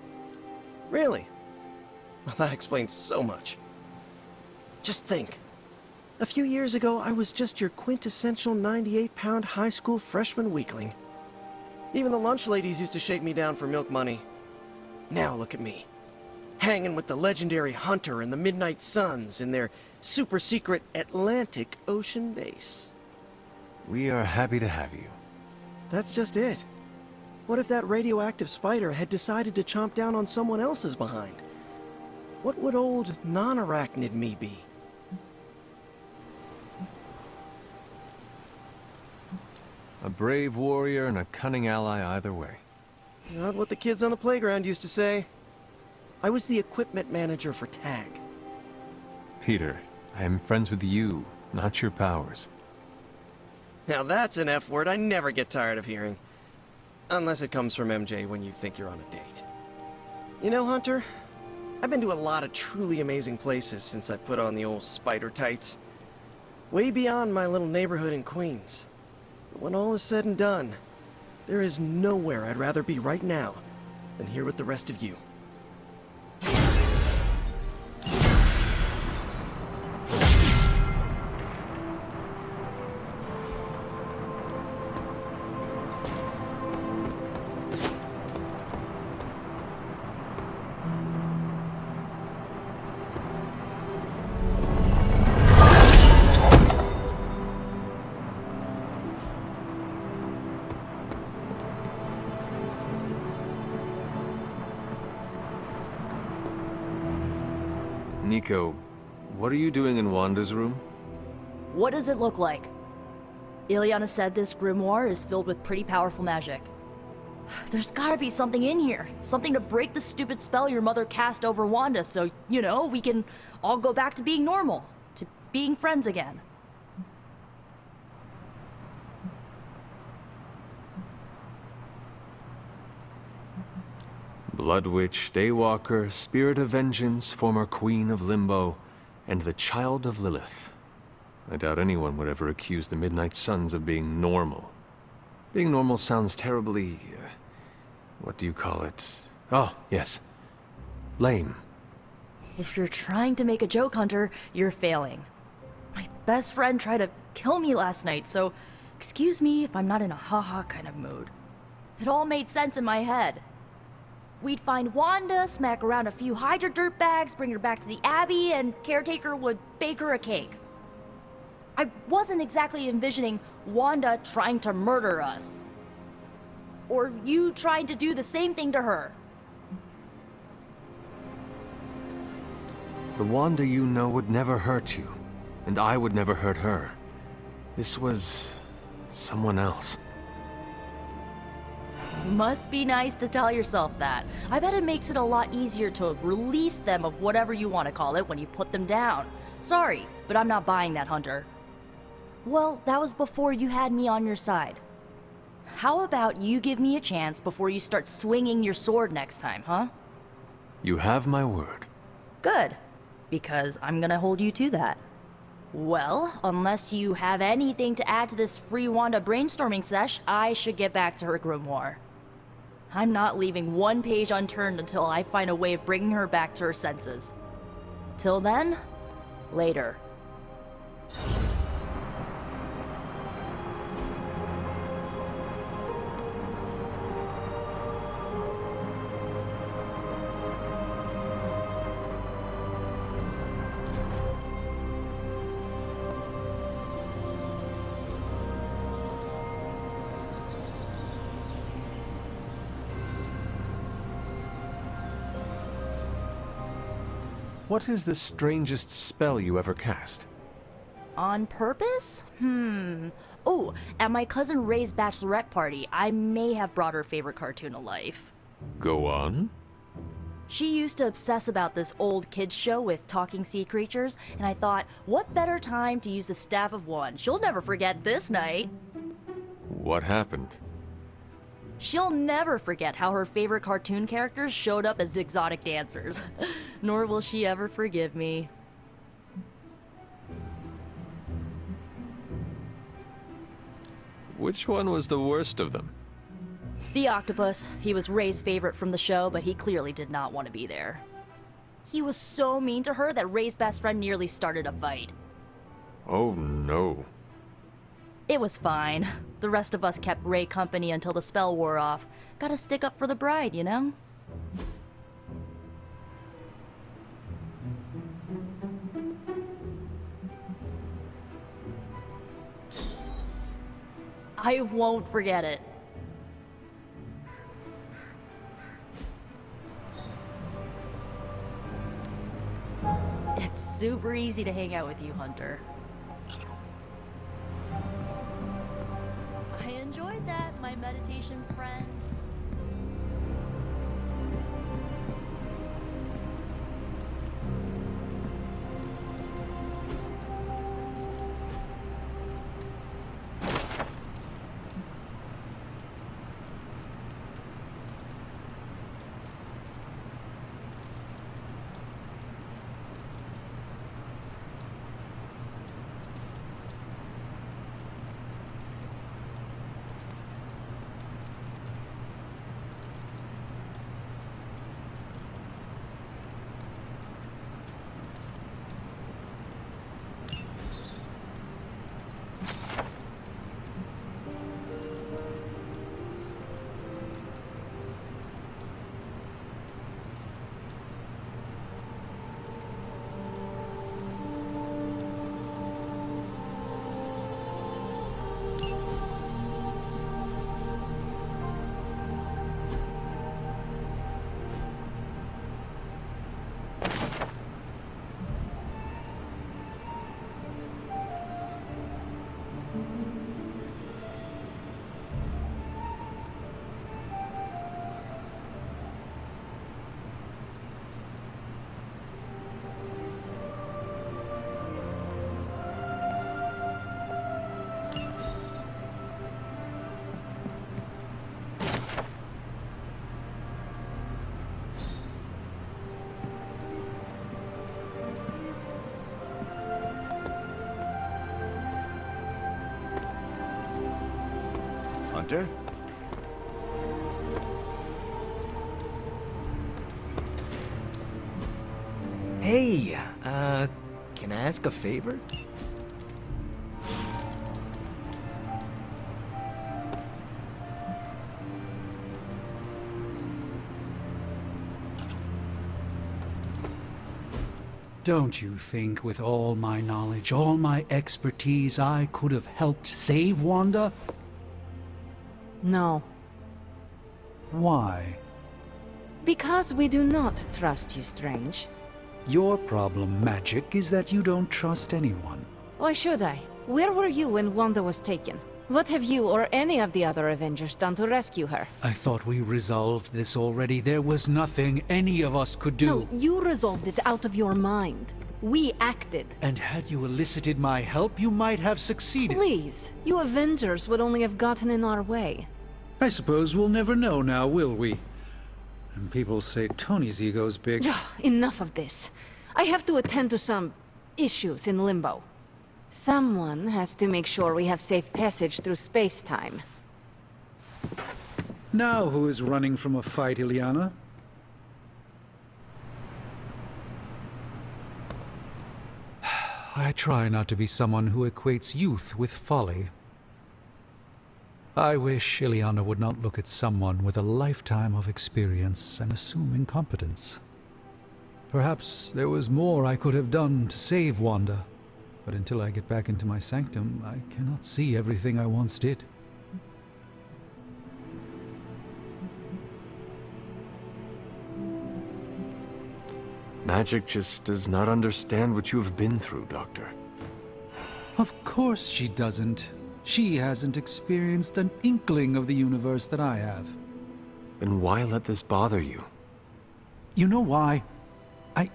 Really? Well, that explains so much. Just think. A few years ago, I was just your quintessential 98-pound high school freshman weakling. Even the lunch ladies used to shake me down for milk money. Now look at me. Hanging with the legendary Hunter and the Midnight Suns in their super-secret Atlantic Ocean base. We are happy to have you. That's just it. What if that radioactive spider had decided to chomp down on someone else's behind? What would old non-arachnid me be? A brave warrior and a cunning ally either way. Not what the kids on the playground used to say. I was the equipment manager for TAG. Peter, I am friends with you, not your powers. Now that's an F word I never get tired of hearing. Unless it comes from MJ when you think you're on a date. You know, Hunter, I've been to a lot of truly amazing places since I put on the old spider tights. Way beyond my little neighborhood in Queens. But when all is said and done, there is nowhere I'd rather be right now than here with the rest of you. Nico, what are you doing in Wanda's room? What does it look like? Ileana said this grimoire is filled with pretty powerful magic. There's gotta be something in here. Something to break the stupid spell your mother cast over Wanda so, you know, we can all go back to being normal. To being friends again. Blood Witch, Daywalker, Spirit of Vengeance, former Queen of Limbo, and the Child of Lilith. I doubt anyone would ever accuse the Midnight Suns of being normal. Being normal sounds terribly... what do you call it? Oh, yes. Lame. If you're trying to make a joke, Hunter, you're failing. My best friend tried to kill me last night, so excuse me if I'm not in a haha kind of mood. It all made sense in my head. We'd find Wanda, smack around a few Hydra dirtbags, bring her back to the Abbey, and Caretaker would bake her a cake. I wasn't exactly envisioning Wanda trying to murder us. Or you trying to do the same thing to her. The Wanda you know would never hurt you, and I would never hurt her. This was someone else. Must be nice to tell yourself that. I bet it makes it a lot easier to release them of whatever you want to call it when you put them down. Sorry, but I'm not buying that, Hunter. Well, that was before you had me on your side. How about you give me a chance before you start swinging your sword next time, huh? You have my word. Good, because I'm gonna hold you to that. Well, unless you have anything to add to this free Wanda brainstorming sesh, I should get back to her grimoire. I'm not leaving one page unturned until I find a way of bringing her back to her senses. Till then, later. What is the strangest spell you ever cast? On purpose? Oh, at my cousin Ray's bachelorette party, I may have brought her favorite cartoon to life. Go on. She used to obsess about this old kids show with talking sea creatures, and I thought, what better time to use the Staff of One? She'll never forget this night. What happened? She'll never forget how her favorite cartoon characters showed up as exotic dancers. Nor will she ever forgive me. Which one was the worst of them? The octopus. He was Ray's favorite from the show, but he clearly did not want to be there. He was so mean to her that Ray's best friend nearly started a fight. Oh no. It was fine. The rest of us kept Ray company until the spell wore off. Gotta stick up for the bride, you know? I won't forget it. It's super easy to hang out with you, Hunter. I enjoyed that, my meditation friend. Hunter? Hey, can I ask a favor? Don't you think with all my knowledge, all my expertise, I could have helped save Wanda? No. Why? Because we do not trust you, Strange. Your problem, Magik, is that you don't trust anyone. Why should I? Where were you when Wanda was taken? What have you or any of the other Avengers done to rescue her? I thought we resolved this already. There was nothing any of us could do. No, you resolved it out of your mind. We acted. And had you elicited my help, you might have succeeded. Please, you Avengers would only have gotten in our way. I suppose we'll never know now, will we? And people say Tony's ego's big. Enough of this. I have to attend to some issues in Limbo. Someone has to make sure we have safe passage through space-time. Now who is running from a fight, Ileana? I try not to be someone who equates youth with folly. I wish Ileana would not look at someone with a lifetime of experience and assume incompetence. Perhaps there was more I could have done to save Wanda, but until I get back into my sanctum, I cannot see everything I once did. Magik just does not understand what you have been through, Doctor. Of course she doesn't. She hasn't experienced an inkling of the universe that I have. Then why let this bother you? You know why? I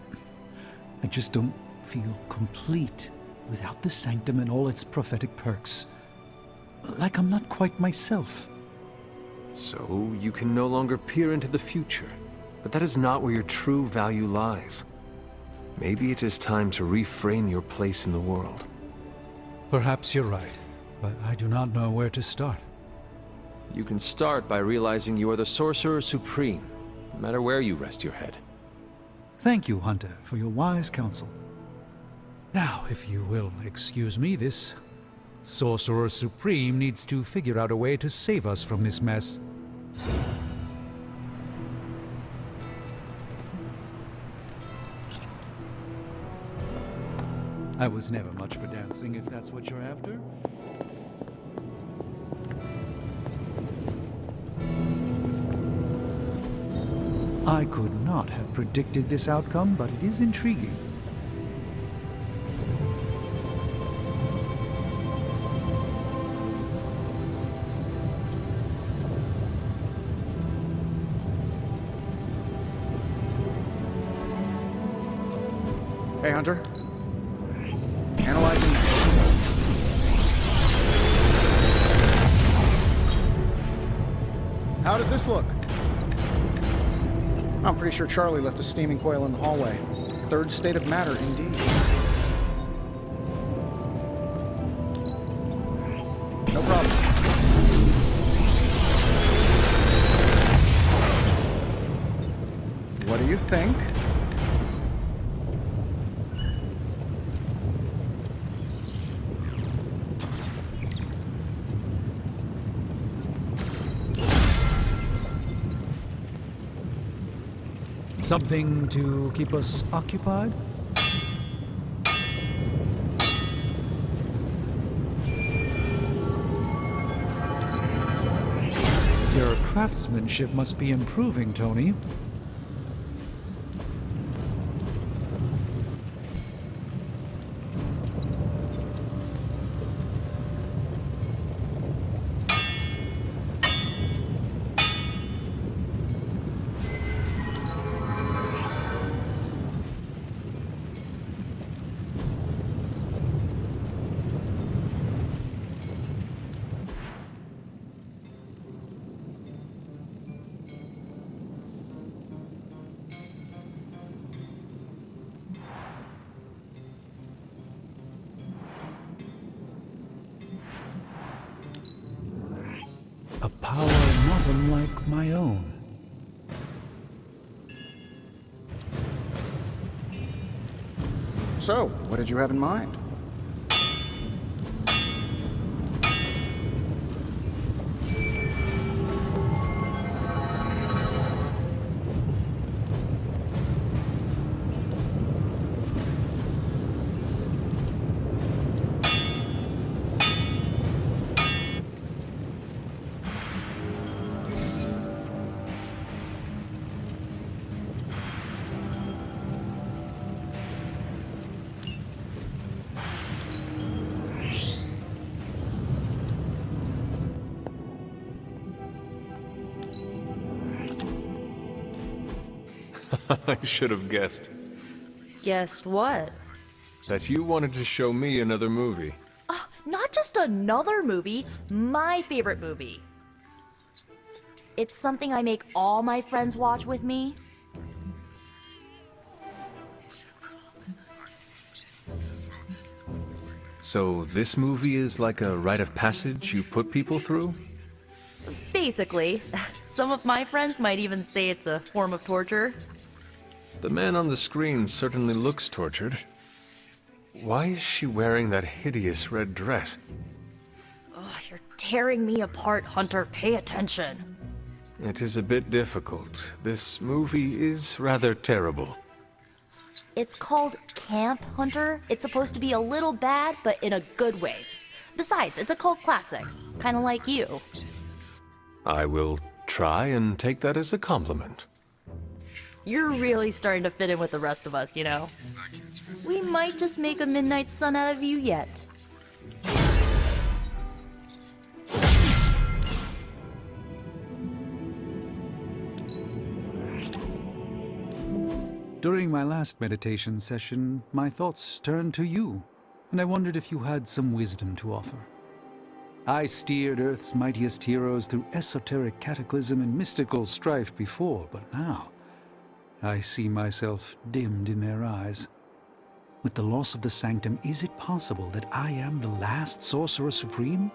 just don't feel complete without the sanctum and all its prophetic perks. Like I'm not quite myself. So you can no longer peer into the future. But that is not where your true value lies. Maybe it is time to reframe your place in the world. Perhaps you're right, but I do not know where to start. You can start by realizing you are the Sorcerer Supreme, no matter where you rest your head. Thank you, Hunter, for your wise counsel. Now, if you will excuse me, this Sorcerer Supreme needs to figure out a way to save us from this mess. I was never much for dancing, if that's what you're after. I could not have predicted this outcome, but it is intriguing. Hey, Hunter. Analyzing. How does this look? I'm pretty sure Charlie left a steaming coil in the hallway. Third state of matter, indeed. No problem. What do you think? Something to keep us occupied? Your craftsmanship must be improving, Tony. A power not unlike my own. So, what did you have in mind? I should have guessed. Guessed what? That you wanted to show me another movie. Not just another movie, my favorite movie. It's something I make all my friends watch with me. So this movie is like a rite of passage you put people through? Basically. Some of my friends might even say it's a form of torture. The man on the screen certainly looks tortured. Why is she wearing that hideous red dress? You're tearing me apart, Hunter. Pay attention. It is a bit difficult. This movie is rather terrible. It's called Camp, Hunter. It's supposed to be a little bad, but in a good way. Besides, it's a cult classic. Kinda like you. I will try and take that as a compliment. You're really starting to fit in with the rest of us, you know? We might just make a midnight sun out of you yet. During my last meditation session, my thoughts turned to you, and I wondered if you had some wisdom to offer. I steered Earth's mightiest heroes through esoteric cataclysm and mystical strife before, but now I see myself dimmed in their eyes. With the loss of the Sanctum, is it possible that I am the last Sorcerer Supreme?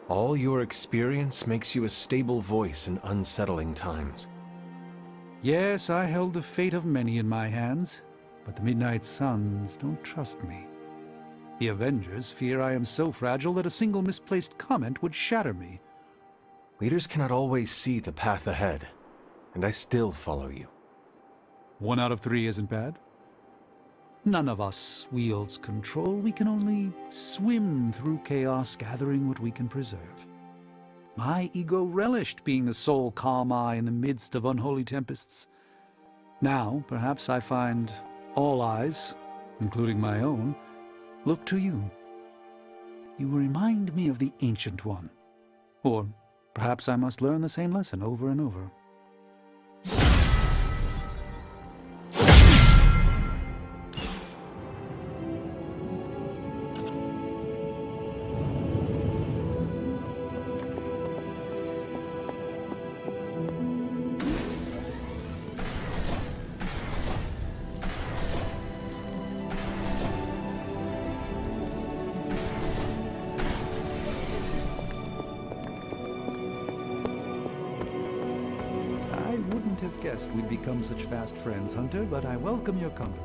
All your experience makes you a stable voice in unsettling times. Yes, I held the fate of many in my hands, but the Midnight Suns don't trust me. The Avengers fear I am so fragile that a single misplaced comment would shatter me. Leaders cannot always see the path ahead, and I still follow you. 1 out of 3 isn't bad. None of us wields control. We can only swim through chaos, gathering what we can preserve. My ego relished being the sole calm eye in the midst of unholy tempests. Now, perhaps I find all eyes, including my own, look to you. You remind me of the Ancient One. Or perhaps I must learn the same lesson over and over. Guessed we'd become such fast friends, Hunter, but I welcome your company.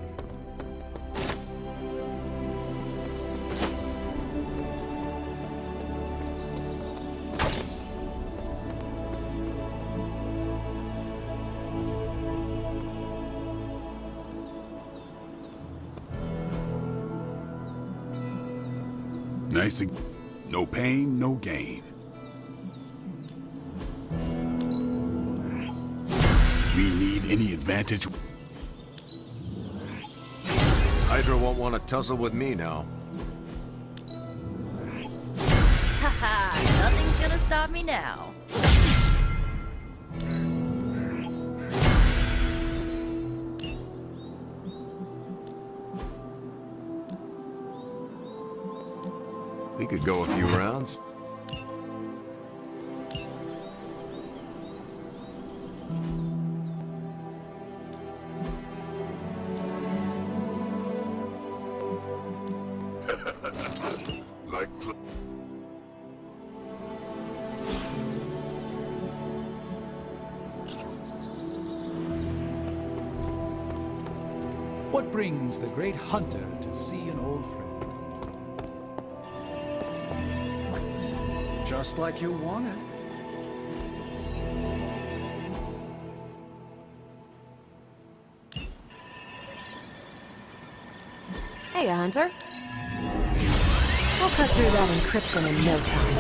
Nice. No pain, no gain. We need any advantage. Hydra won't want to tussle with me now. Haha, nothing's gonna stop me now. We could go a few rounds. What brings the great hunter to see an old friend? Just like you wanted. Hey, Hunter. We'll cut through that encryption in no time.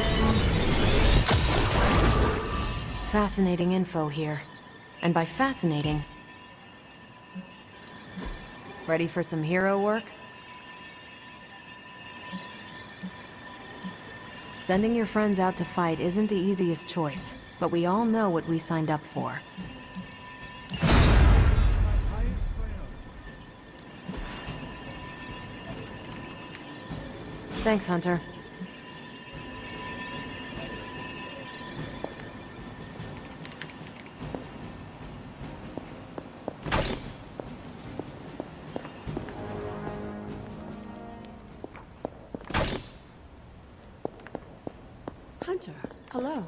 Fascinating info here. And by fascinating... Ready for some hero work? Sending your friends out to fight isn't the easiest choice, but we all know what we signed up for. Thanks, Hunter. Hunter, hello.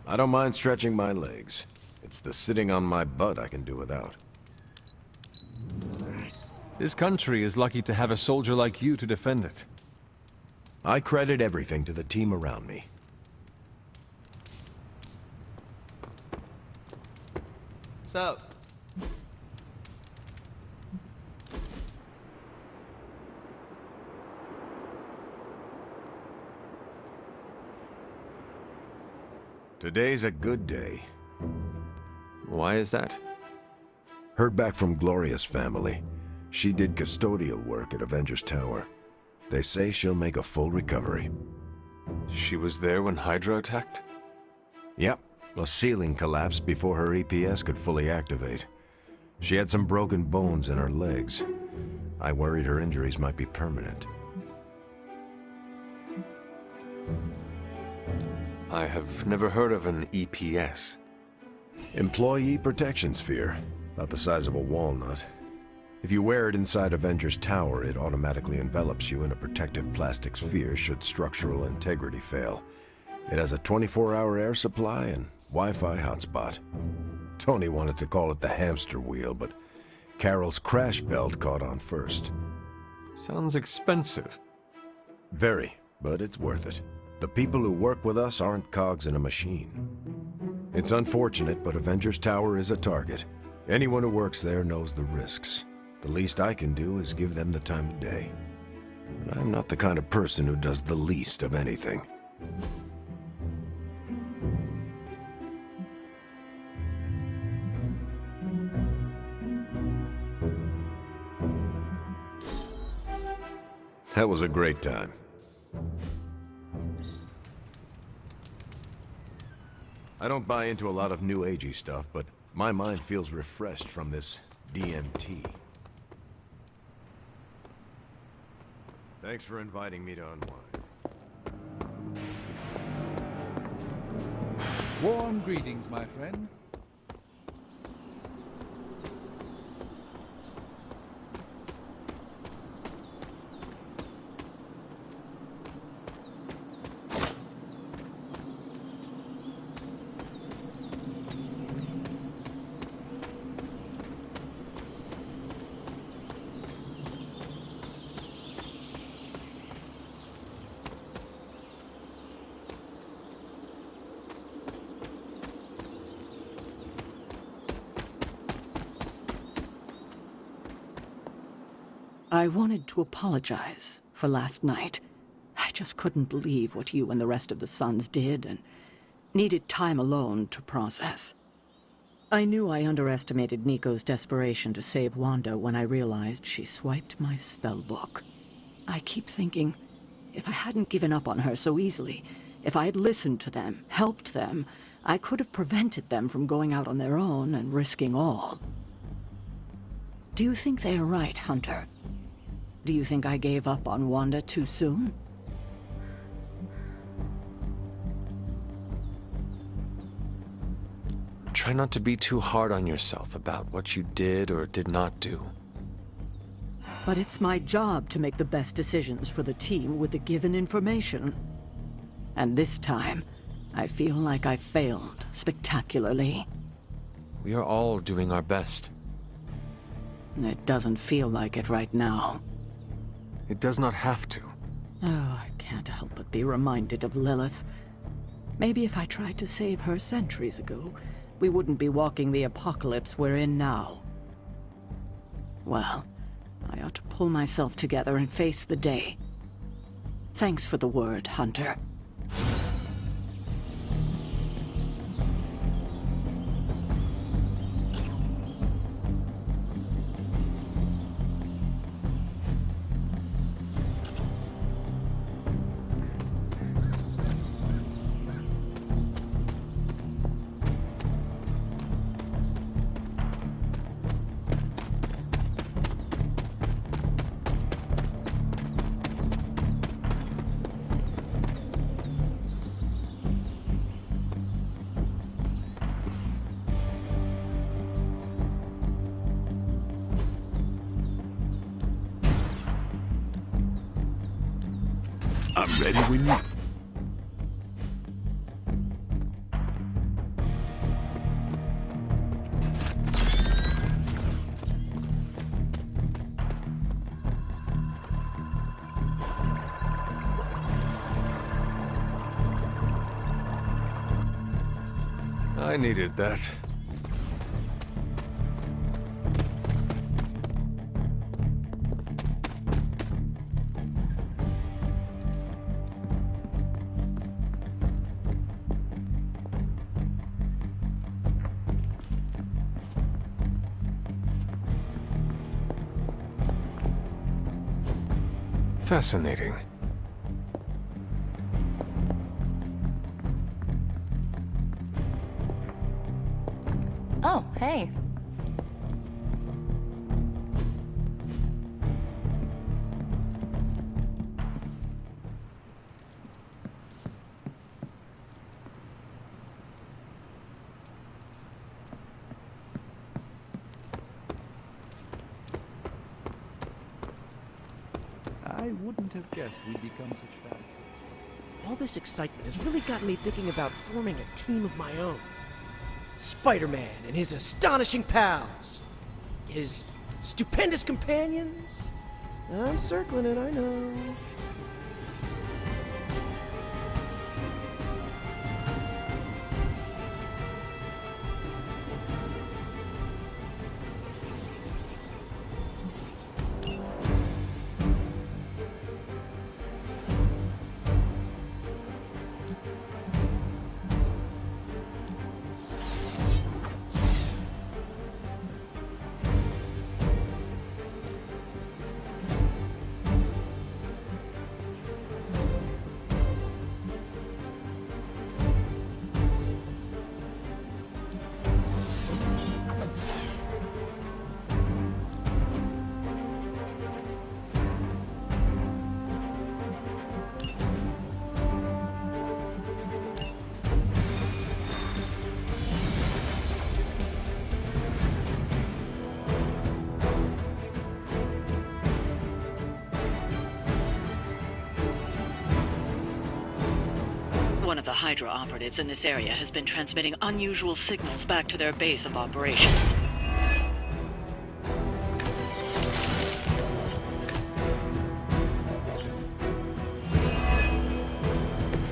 I don't mind stretching my legs. It's the sitting on my butt I can do without. This country is lucky to have a soldier like you to defend it. I credit everything to the team around me. So, Today's a good day. Why is that? Heard back from Gloria's family. She did custodial work at Avengers Tower. They say she'll make a full recovery. She was there when Hydra attacked? Yep. A ceiling collapsed before her EPS could fully activate. She had some broken bones in her legs. I worried her injuries might be permanent. I have never heard of an EPS. Employee Protection Sphere. About the size of a walnut. If you wear it inside Avengers Tower, it automatically envelops you in a protective plastic sphere should structural integrity fail. It has a 24-hour air supply and Wi-Fi hotspot. Tony wanted to call it the hamster wheel, but Carol's crash belt caught on first. Sounds expensive. Very, but it's worth it. The people who work with us aren't cogs in a machine. It's unfortunate, but Avengers Tower is a target. Anyone who works there knows the risks. The least I can do is give them the time of day. But I'm not the kind of person who does the least of anything. That was a great time. I don't buy into a lot of new agey stuff, but my mind feels refreshed from this DMT. Thanks for inviting me to unwind. Warm greetings, my friend. I wanted to apologize for last night. I just couldn't believe what you and the rest of the SUNS did and needed time alone to process. I knew I underestimated Nico's desperation to save Wanda when I realized she swiped my spellbook. I keep thinking, if I hadn't given up on her so easily, if I had listened to them, helped them, I could have prevented them from going out on their own and risking all. Do you think they are right, Hunter? Do you think I gave up on Wanda too soon? Try not to be too hard on yourself about what you did or did not do. But it's my job to make the best decisions for the team with the given information. And this time, I feel like I failed spectacularly. We are all doing our best. It doesn't feel like it right now. It does not have to. Oh, I can't help but be reminded of Lilith. Maybe if I tried to save her centuries ago, we wouldn't be walking the apocalypse we're in now. Well, I ought to pull myself together and face the day. Thanks for the word, Hunter. I'm ready when you... I needed that. Fascinating. Oh, hey. I wouldn't have guessed we'd become such bad. All this excitement has really gotten me thinking about forming a team of my own. Spider-Man and his astonishing pals. His stupendous companions. I'm circling it, I know. One of the Hydra operatives in this area has been transmitting unusual signals back to their base of operations.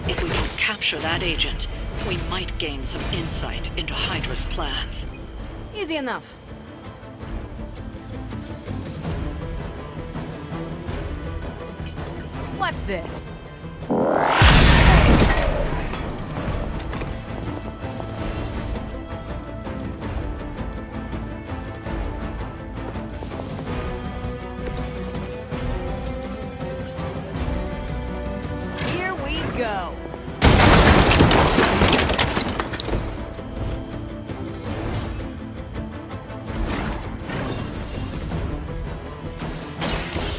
If we can capture that agent, we might gain some insight into Hydra's plans. Easy enough. Watch this. Here we go.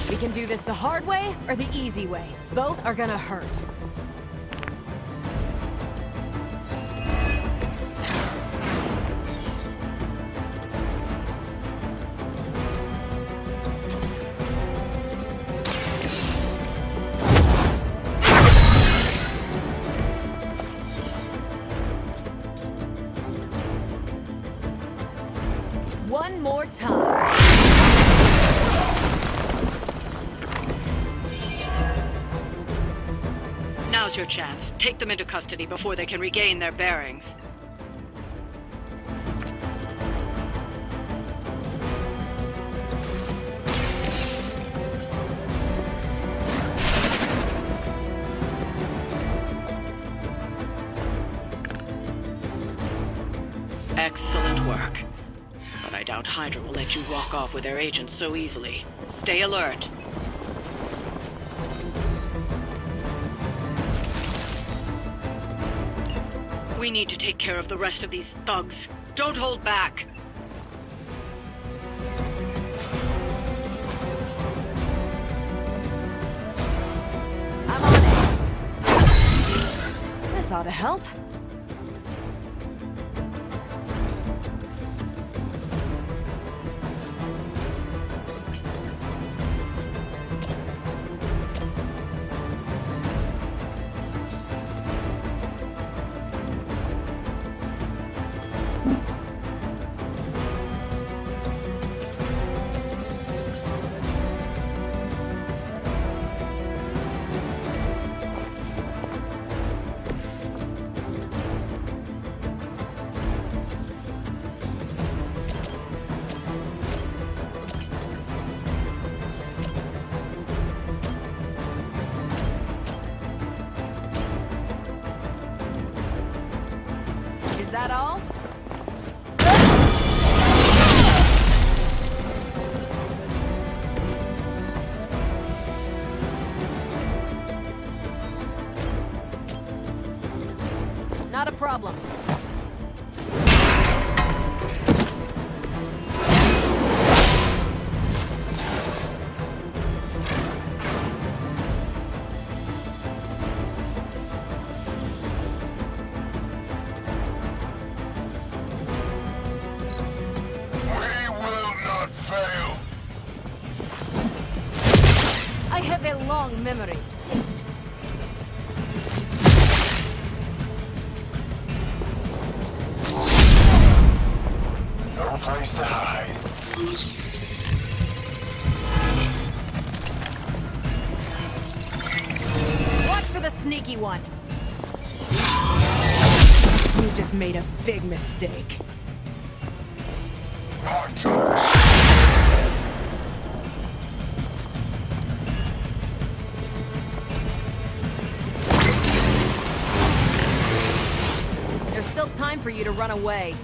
We can do this the hard way or the easy way. Both are gonna hurt. One more time. Now's your chance. Take them into custody before they can regain their bearings. Excellent work. But I doubt Hydra will let you walk off with their agents so easily. Stay alert. We need to take care of the rest of these thugs. Don't hold back. I'm on it. This ought to help. that all? Not a problem. I have a long memory. No place to hide. Watch for the sneaky one. You just made a big mistake. There's still time for you to run away.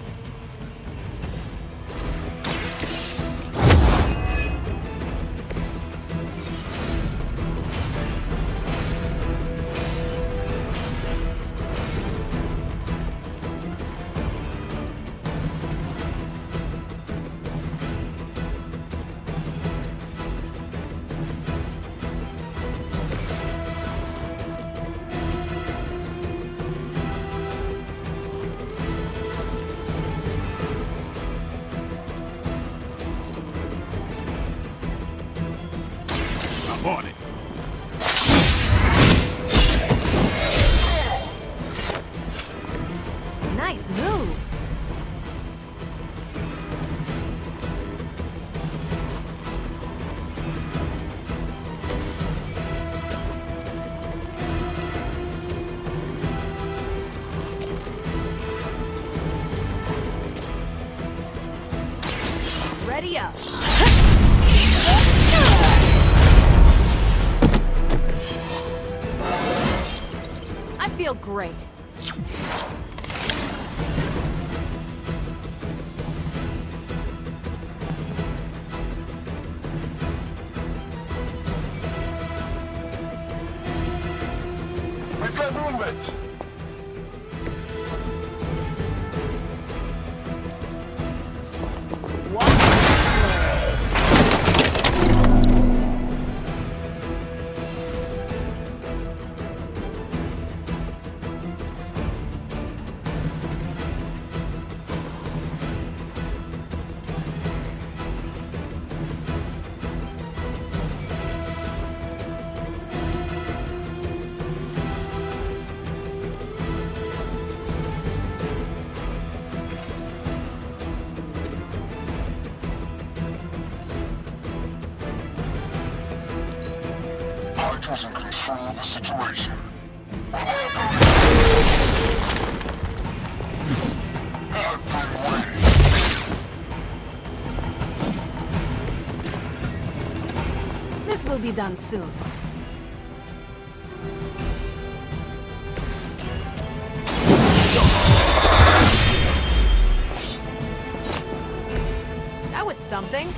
On it. Nice move. Ready up. I feel great. We've got movement. Hydra's in control of the situation. I've been waiting. This will be done soon. That was something.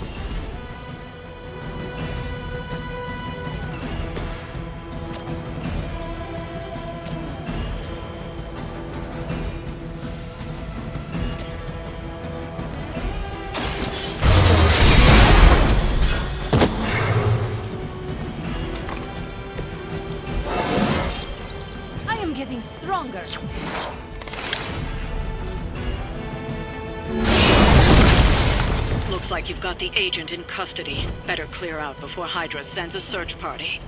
Getting stronger. Looks like you've got the agent in custody. Better clear out before Hydra sends a search party.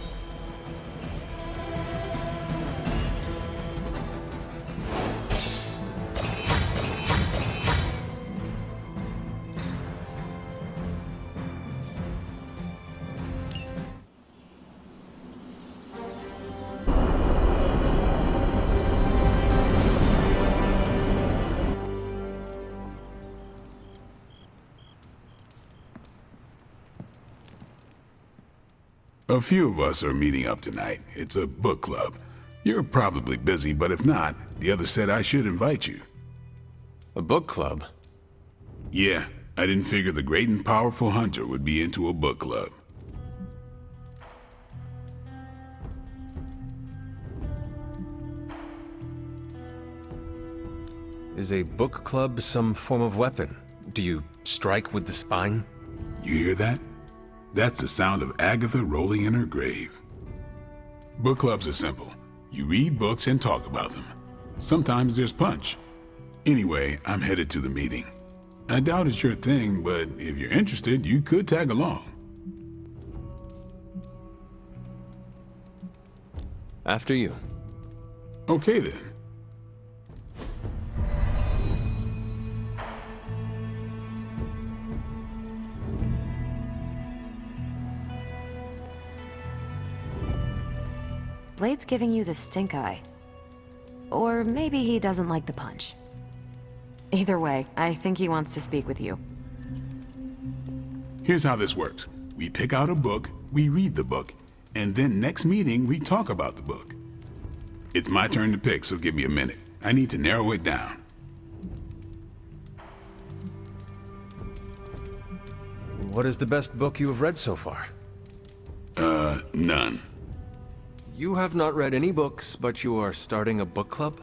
A few of us are meeting up tonight. It's a book club. You're probably busy, but if not, the others said I should invite you. A book club? Yeah, I didn't figure the great and powerful Hunter would be into a book club. Is a book club some form of weapon? Do you strike with the spine? You hear that? That's the sound of Agatha rolling in her grave. Book clubs are simple. You read books and talk about them. Sometimes there's punch. Anyway, I'm headed to the meeting. I doubt it's your thing, but if you're interested, you could tag along. After you. Okay then. Blade's giving you the stink eye. Or maybe he doesn't like the punch. Either way, I think he wants to speak with you. Here's how this works. We pick out a book, we read the book, and then next meeting we talk about the book. It's my turn to pick, so give me a minute. I need to narrow it down. What is the best book you have read so far? None. You have not read any books, but you are starting a book club?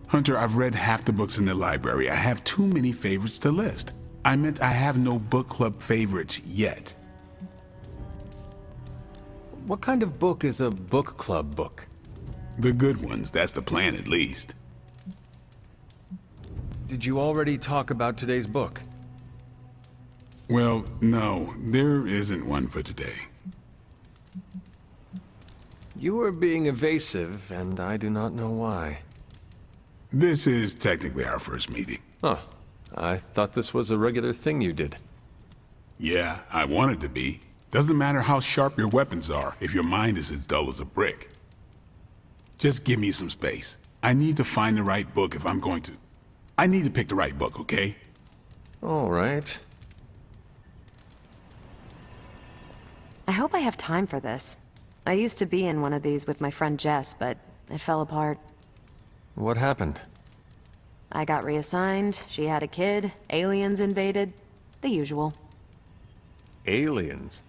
Hunter, I've read half the books in the library. I have too many favorites to list. I meant I have no book club favorites yet. What kind of book is a book club book? The good ones, that's the plan at least. Did you already talk about today's book? Well, no, there isn't one for today. You are being evasive, and I do not know why. This is technically our first meeting. Oh, I thought this was a regular thing you did. Yeah, I want it to be. Doesn't matter how sharp your weapons are if your mind is as dull as a brick. Just give me some space. I need to find the right book if I'm going to... I need to pick the right book, okay? All right. I hope I have time for this. I used to be in one of these with my friend Jess, but it fell apart. What happened? I got reassigned, she had a kid, aliens invaded, the usual. Aliens?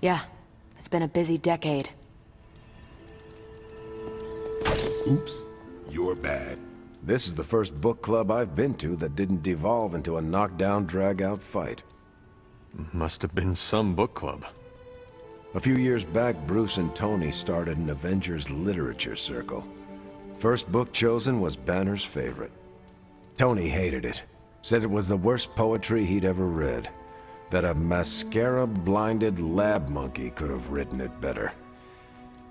Yeah, it's been a busy decade. Oops, you're bad. This is the first book club I've been to that didn't devolve into a knockdown, drag-out fight. Must have been some book club. A few years back, Bruce and Tony started an Avengers literature circle. First book chosen was Banner's favorite. Tony hated it. Said it was the worst poetry he'd ever read. That a mascara-blinded lab monkey could have written it better.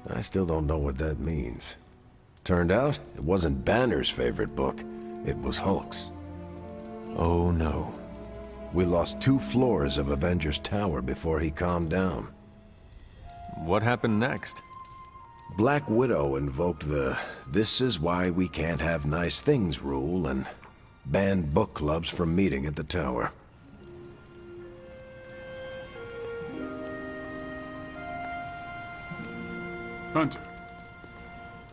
I still don't know what that means. Turned out, it wasn't Banner's favorite book. It was Hulk's. Oh no. We lost 2 floors of Avengers Tower before he calmed down. What happened next? Black Widow invoked the "this is why we can't have nice things" rule and banned book clubs from meeting at the tower. Hunter.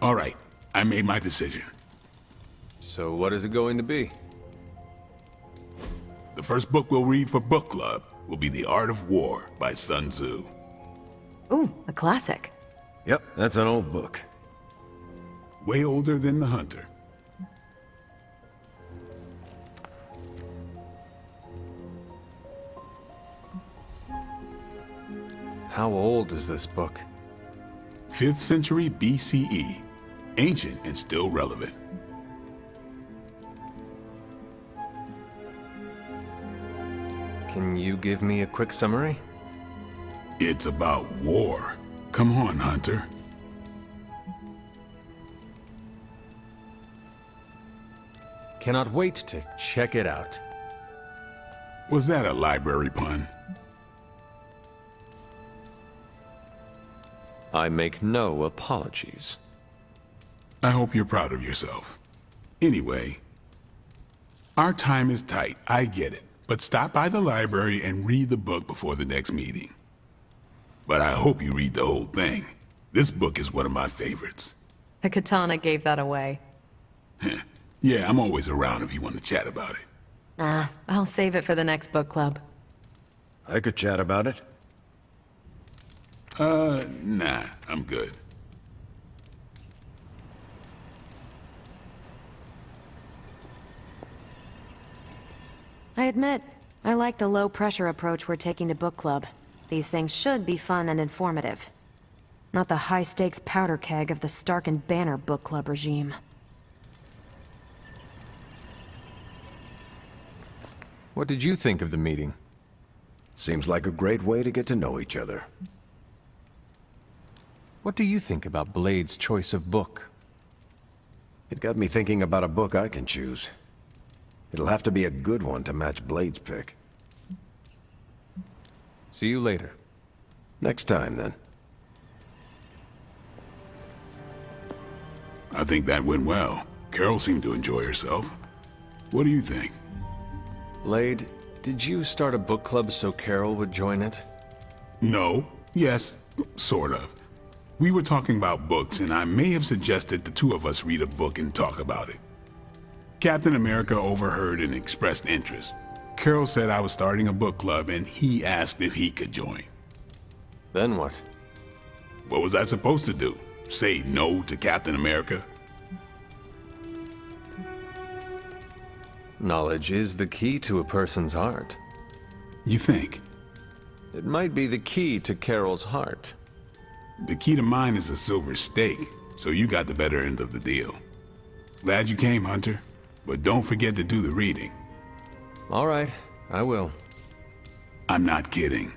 All right, I made my decision. So what is it going to be? The first book we'll read for book club will be The Art of War by Sun Tzu. Ooh, a classic. Yep, that's an old book. Way older than The Hunter. How old is this book? 5th century BCE. Ancient and still relevant. Can you give me a quick summary? It's about war. Come on, Hunter. Cannot wait to check it out. Was that a library pun? I make no apologies. I hope you're proud of yourself. Anyway, our time is tight, I get it. But stop by the library and read the book before the next meeting. But I hope you read the whole thing. This book is one of my favorites. The katana gave that away. Yeah, I'm always around if you want to chat about it. Nah, I'll save it for the next book club. I could chat about it. Nah, I'm good. I admit, I like the low-pressure approach we're taking to book club. These things should be fun and informative. Not the high-stakes powder keg of the Stark and Banner book club regime. What did you think of the meeting? Seems like a great way to get to know each other. What do you think about Blade's choice of book? It got me thinking about a book I can choose. It'll have to be a good one to match Blade's pick. See you later. Next time, then. I think that went well. Carol seemed to enjoy herself. What do you think? Blade, did you start a book club so Carol would join it? No. Yes. Sort of. We were talking about books, and I may have suggested the two of us read a book and talk about it. Captain America overheard and expressed interest. Carol said I was starting a book club, and he asked if he could join. Then what? What was I supposed to do? Say no to Captain America? Knowledge is the key to a person's heart. You think? It might be the key to Carol's heart. The key to mine is a silver stake, so you got the better end of the deal. Glad you came, Hunter, but don't forget to do the reading. All right, I will. I'm not kidding.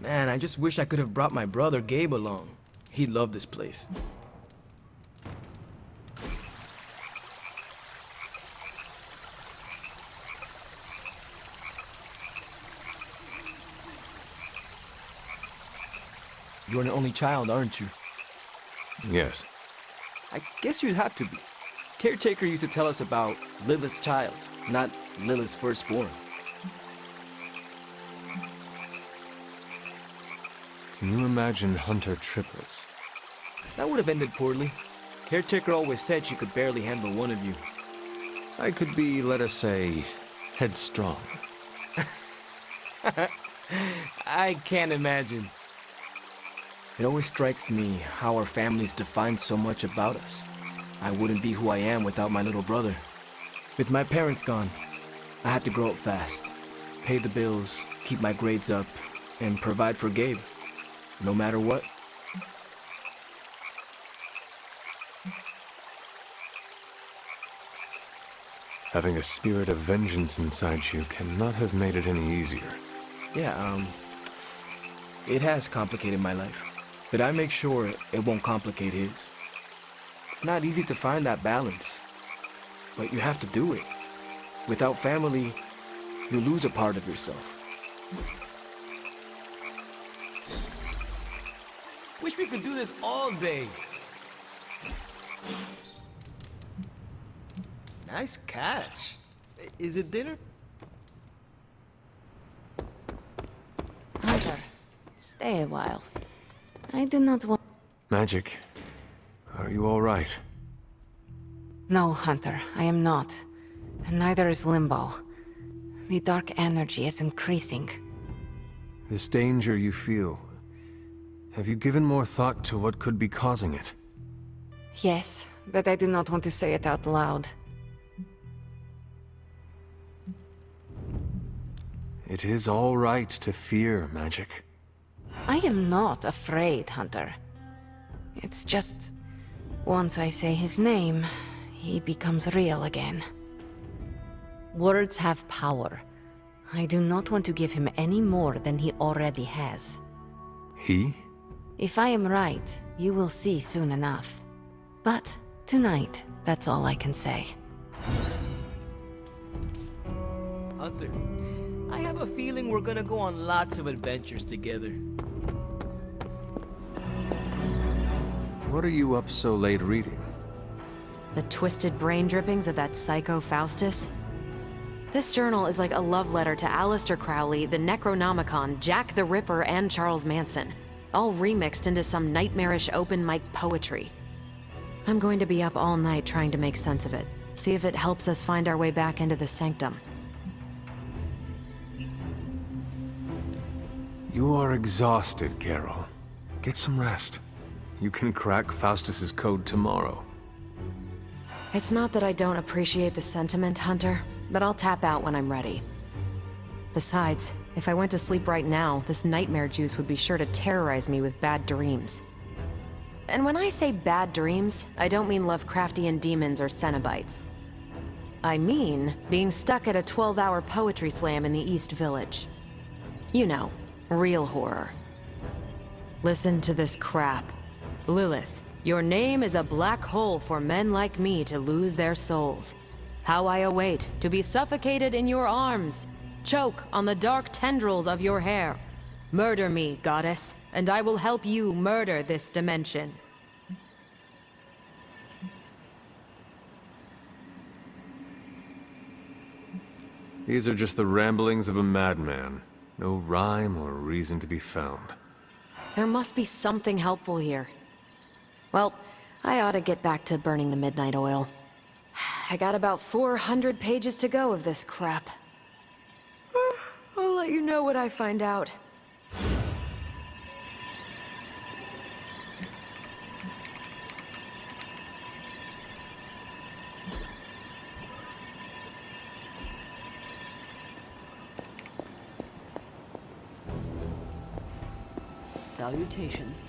Man, I just wish I could have brought my brother Gabe along. He'd love this place. You're an only child, aren't you? Yes. I guess you'd have to be. Caretaker used to tell us about Lilith's child, not Lilith's firstborn. Can you imagine Hunter triplets? That would have ended poorly. Caretaker always said she could barely handle one of you. I could be, let us say, headstrong. I can't imagine. It always strikes me how our families define so much about us. I wouldn't be who I am without my little brother. With my parents gone, I had to grow up fast. pay the bills, keep my grades up, and provide for Gabe, no matter what. Having a spirit of vengeance inside you cannot have made it any easier. Yeah, it has complicated my life, but I make sure it won't complicate his. It's not easy to find that balance, but you have to do it. Without family, you lose a part of yourself. Wish we could do this all day. Nice catch. Is it dinner? Hunter, stay a while. I do not want... Magik, are you all right? No, Hunter, I am not. And neither is Limbo. The dark energy is increasing. This danger you feel, have you given more thought to what could be causing it? Yes, but I do not want to say it out loud. It is all right to fear, Magik. I am not afraid, Hunter. It's just... once I say his name, he becomes real again. Words have power. I do not want to give him any more than he already has. He? If I am right, you will see soon enough. But tonight, that's all I can say. Hunter, I have a feeling we're gonna go on lots of adventures together. What are you up so late reading? The twisted brain drippings of that psycho Faustus? This journal is like a love letter to Aleister Crowley, the Necronomicon, Jack the Ripper, and Charles Manson, all remixed into some nightmarish open mic poetry. I'm going to be up all night trying to make sense of it, see if it helps us find our way back into the sanctum. You are exhausted, Carol. Get some rest. You can crack Faustus's code tomorrow. It's not that I don't appreciate the sentiment, Hunter, but I'll tap out when I'm ready. Besides, if I went to sleep right now, this nightmare juice would be sure to terrorize me with bad dreams. And when I say bad dreams, I don't mean Lovecraftian demons or Cenobites. I mean being stuck at a 12-hour poetry slam in the East Village. You know, real horror. Listen to this crap. Lilith, your name is a black hole for men like me to lose their souls. How I await to be suffocated in your arms. Choke on the dark tendrils of your hair. Murder me, goddess, and I will help you murder this dimension. These are just the ramblings of a madman. No rhyme or reason to be found. There must be something helpful here. Well, I ought to get back to burning the midnight oil. I got about 400 pages to go of this crap. I'll let you know what I find out. Salutations.